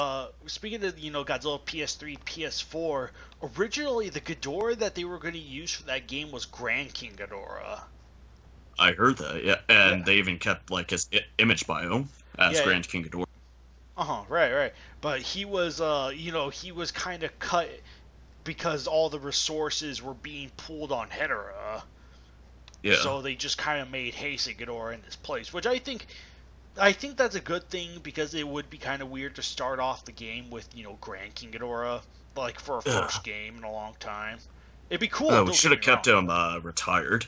speaking of Godzilla PS3, PS4, originally the Ghidorah that they were going to use for that game was Grand King Ghidorah. I heard that, yeah, and they even kept like his image bio as Grand King Ghidorah. Right. But he was, he was kind of cut because all the resources were being pulled on Hetera. Yeah. So they just kind of made Heisei Ghidorah in his place, which I think that's a good thing, because it would be kind of weird to start off the game with, Grand King Ghidorah, like for a first game in a long time. It'd be cool. Oh, we should have kept him retired.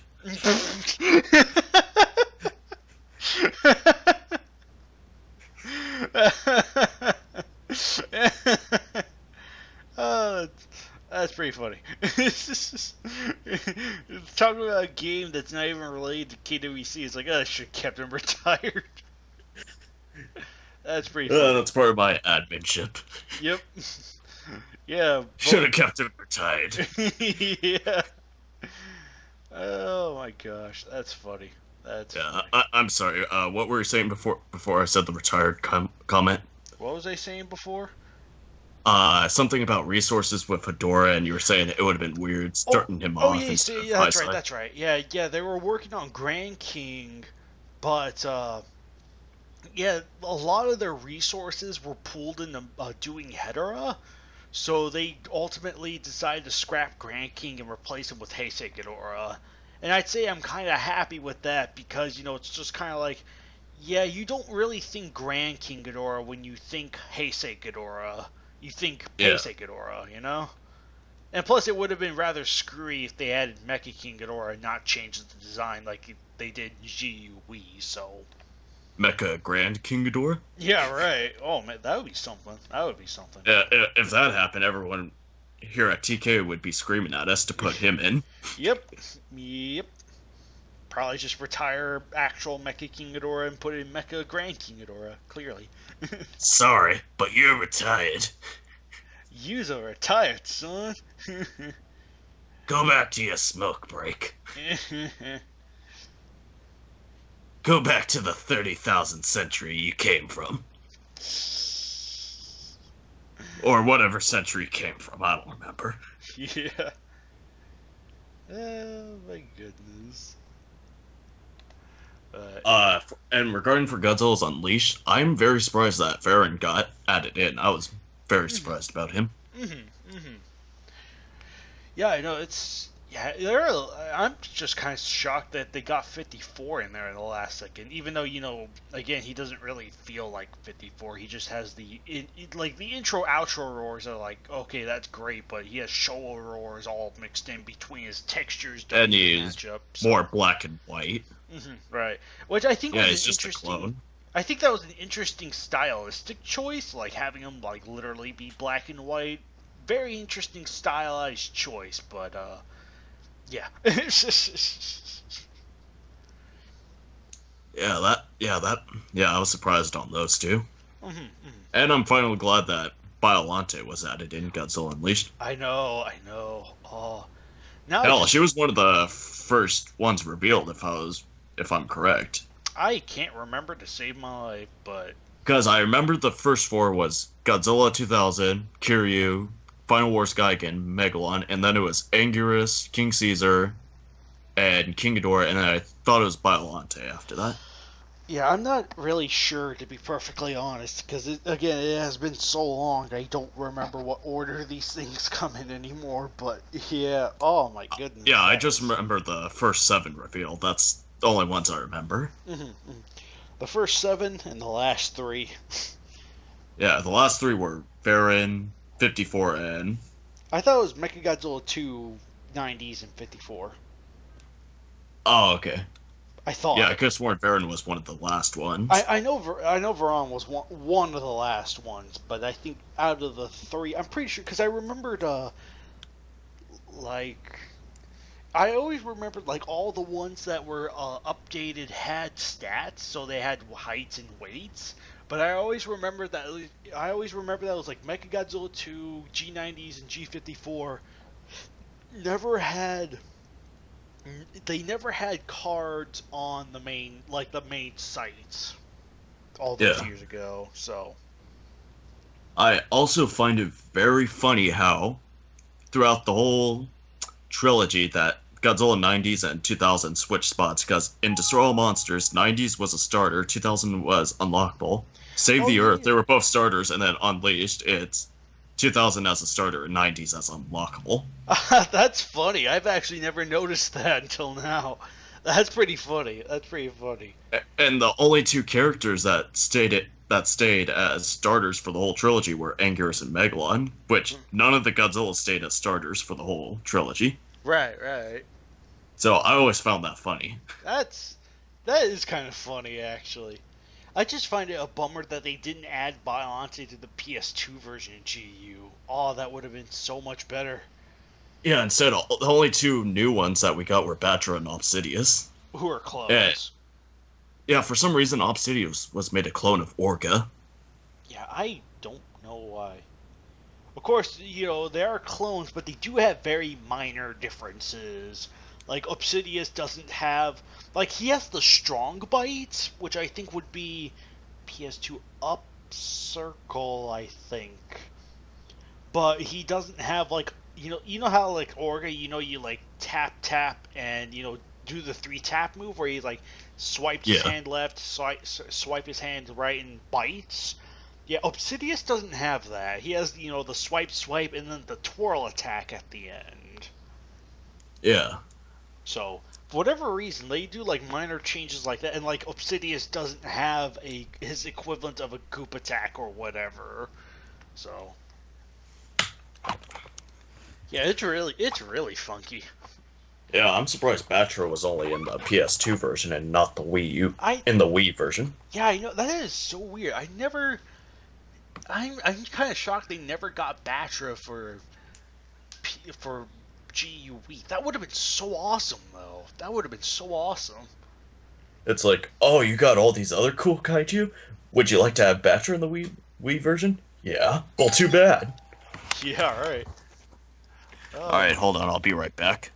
That's pretty funny. Talking about a game that's not even related to KWC, it's like, I should have kept him retired. That's pretty funny. That's part of my adminship. Yep. Yeah. Should have kept him retired. Yeah. Oh my gosh, that's funny. That's funny. I'm sorry. What were you saying before I said the retired comment? What was I saying before? Something about resources with Fedora, and you were saying it would have been weird starting him off. Yeah, that's right. Yeah, they were working on Grand King, but a lot of their resources were pulled into doing Hedera, so they ultimately decided to scrap Grand King and replace him with Heisei Ghidorah. And I'd say I'm kind of happy with that, because, it's just kind of like, yeah, you don't really think Grand King Ghidorah when you think Heisei Ghidorah. You think Heisei Ghidorah, And plus, it would have been rather screwy if they added Mecha King Ghidorah and not changed the design like they did in GUE, so... Mecha Grand King Ghidorah? Yeah, right. Oh, man, that would be something. Yeah, if that happened, everyone here at TK would be screaming at us to put him in. Yep. Probably just retire actual Mecha King Ghidorah and put in Mecha Grand King Ghidorah, clearly. Sorry, but you're retired. You's a retired, son. Go back to your smoke break. Go back to the 30,000th century you came from. Or whatever century you came from, I don't remember. Yeah. Oh my goodness. And regarding for Godzilla's Unleashed, I'm very surprised that Farron got added in. I was very surprised about him. Yeah, I know, I'm just kind of shocked that they got 54 in there in the last second, even though, again, he doesn't really feel like 54. He just has the intro outro roars are like, okay, that's great, but he has Showa roars all mixed in between his textures during and the he's matchup. More black and white. Right. Which I think was he's just a clone. I think that was an interesting stylistic choice, like having him literally be black and white. Very interesting stylized choice, but yeah. I was surprised on those two. And I'm finally glad that Biollante was added in Godzilla Unleashed. I know. Oh. Now hell, she was one of the first ones revealed, if I'm correct. I can't remember to save my life, but... Because I remember the first four was Godzilla 2000, Kiryu, Final Wars Gigan, Megalon, and then it was Anguirus, King Caesar, and King Ghidorah, and I thought it was Biollante after that. Yeah, I'm not really sure, to be perfectly honest, because, it has been so long, I don't remember what order these things come in anymore, but, yeah, oh my goodness. Yeah, I just remember the first 7 revealed. That's the only ones I remember. The first 7 and the last 3. Yeah, the last 3 were Baron, 54N. I thought it was Mechagodzilla 2, 90s and 54. Oh, okay. I thought. Yeah, I could have sworn Baron was one of the last ones. I know Veron was one of the last ones, but I think out of the three, I'm pretty sure because I remembered like I always remembered like all the ones that were updated had stats, so they had heights and weights. But I always remember that it was like Mechagodzilla 2, G90s, and G54 never had. They never had cards on the main sites all those years ago. So I also find it very funny how throughout the whole trilogy that Godzilla 90s and 2000 switched spots, because in Destroy All Monsters, 90s was a starter, 2000 was unlockable. Save the Earth, they were both starters, and then Unleashed, it's 2000 as a starter and 90s as unlockable. That's funny. I've actually never noticed that until now. That's pretty funny. And the only two characters that stayed as starters for the whole trilogy were Anguirus and Megalon, which none of the Godzilla stayed as starters for the whole trilogy. Right. So I always found that funny. That is kind of funny, actually. I just find it a bummer that they didn't add Biollante to the PS2 version of GU. Oh, that would have been so much better. Yeah, instead, the only two new ones that we got were Batra and Obsidius. Who are clones. Yeah, for some reason, Obsidius was made a clone of Orga. Yeah, I don't know why. Of course, they are clones, but they do have very minor differences. Like, Obsidius doesn't have... Like, he has the strong bite, which I think would be PS2 up circle, I think. But he doesn't have, like... You know how, like, Orga, you, like, tap, and, do the 3-tap move where he, like, swipes his hand left, swipe his hand right, and bites? Yeah, Obsidius doesn't have that. He has, the swipe, and then the twirl attack at the end. Yeah. So, for whatever reason, they do, like, minor changes like that, and, like, Obsidius doesn't have his equivalent of a goop attack or whatever. So, yeah, it's really funky. Yeah, I'm surprised Batra was only in the PS2 version and not the Wii U. In the Wii version. Yeah, I know, that is so weird. I'm kind of shocked they never got Batra for GU Wii. That would have been so awesome, though. That would have been so awesome. It's like, oh, you got all these other cool kaiju? Would you like to have Batra in the Wii version? Yeah. Well, too bad. Yeah, right. Alright, hold on. I'll be right back.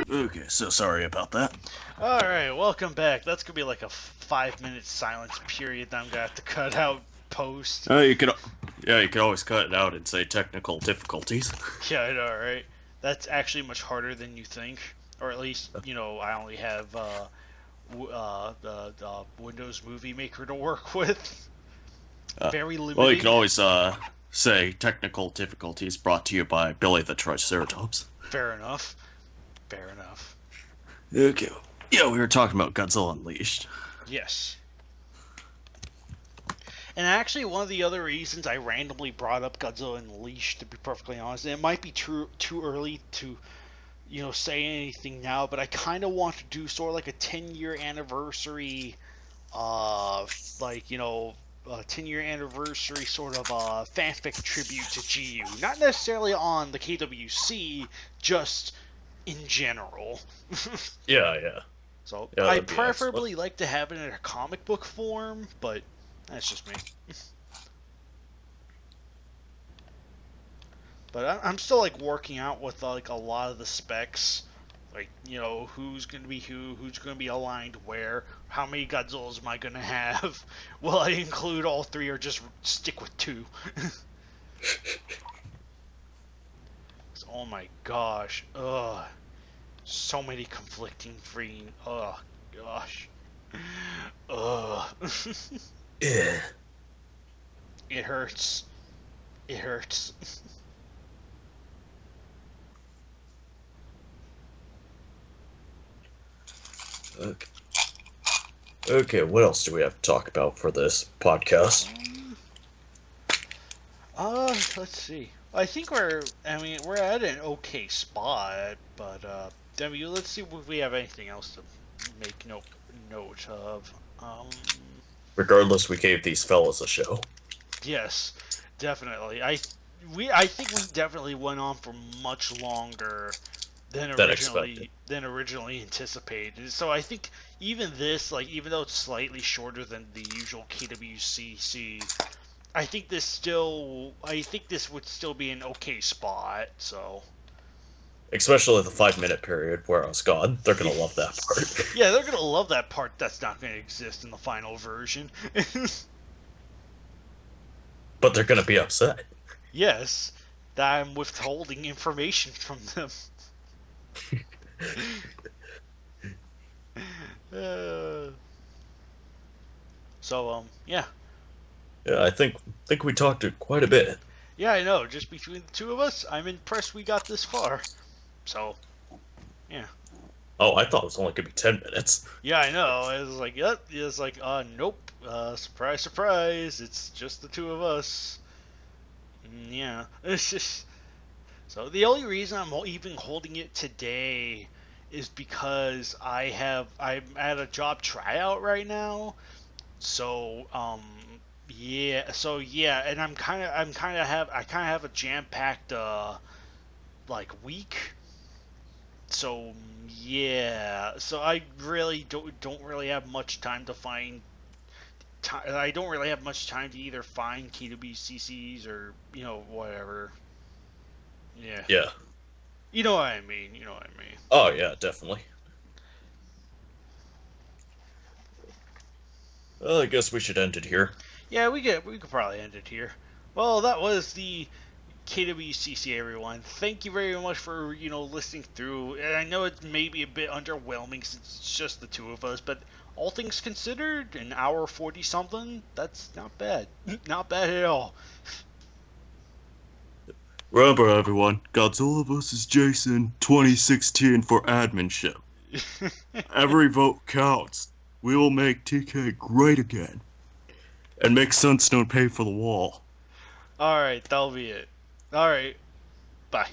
Okay, so sorry about that. Alright, welcome back. That's gonna be like a 5-minute silence period that I'm gonna have to cut out post. You could always cut it out and say technical difficulties. Yeah, I know, right? That's actually much harder than you think. Or at least, I only have the Windows Movie Maker to work with. Very limited. Well, you can always say technical difficulties brought to you by Billy the Triceratops. Fair enough. Okay. Yeah, we were talking about Godzilla Unleashed. Yes. And actually, one of the other reasons I randomly brought up Godzilla Unleashed, to be perfectly honest, and it might be too early to, say anything now, but I kind of want to do sort of like a 10-year anniversary, 10-year anniversary sort of fanfic tribute to GU. Not necessarily on the KWC, just in general. Yeah. So I'd preferably like to have it in a comic book form, but that's just me. But I'm still like working out with like a lot of the specs, like who's gonna be who's gonna be aligned where, how many Godzillas am I gonna have? Will I include all three or just stick with 2? Oh my gosh, so many conflicting freeing. Oh gosh. Yeah. It hurts. Okay. Okay, what else do we have to talk about for this podcast? Let's see. I think we're at an okay spot, but let's see if we have anything else to make note of. Regardless, we gave these fellas a show. Yes, definitely. I think we definitely went on for much longer than originally anticipated. So I think even this, like, even though it's slightly shorter than the usual KWCC, I think this would still be an okay spot. So Especially the 5-minute period where I was gone. They're gonna love that part. yeah, they're gonna love that part. That's not gonna exist in the final version. But they're gonna be upset. Yes, that I'm withholding information from them. Yeah. Yeah, I think we talked it quite a bit. Yeah, I know. Just between the two of us, I'm impressed we got this far. So, yeah. Oh, I thought it was only gonna be 10 minutes. Yeah, I know. It was like, yep. It was like, nope. Surprise, surprise. It's just the two of us. Yeah. It's just. So the only reason I'm even holding it today is because I'm at a job tryout right now. So yeah, and I kind of have a jam-packed like week. So yeah, so I really don't really have much time to find. I don't really have much time to either find KWCCs or whatever. Yeah. Yeah. You know what I mean. Oh yeah, definitely. Well, I guess we should end it here. Yeah, we could probably end it here. Well, that was the KWCC, everyone. Thank you very much for listening through. And I know it may be a bit underwhelming since it's just the two of us, but all things considered, an hour 40 something, that's not bad. Not bad at all. Remember, everyone, Godzilla vs. Jason 2016 for adminship. Every vote counts. We will make TK great again. And make Sunstone pay for the wall. Alright, that'll be it. Alright, bye.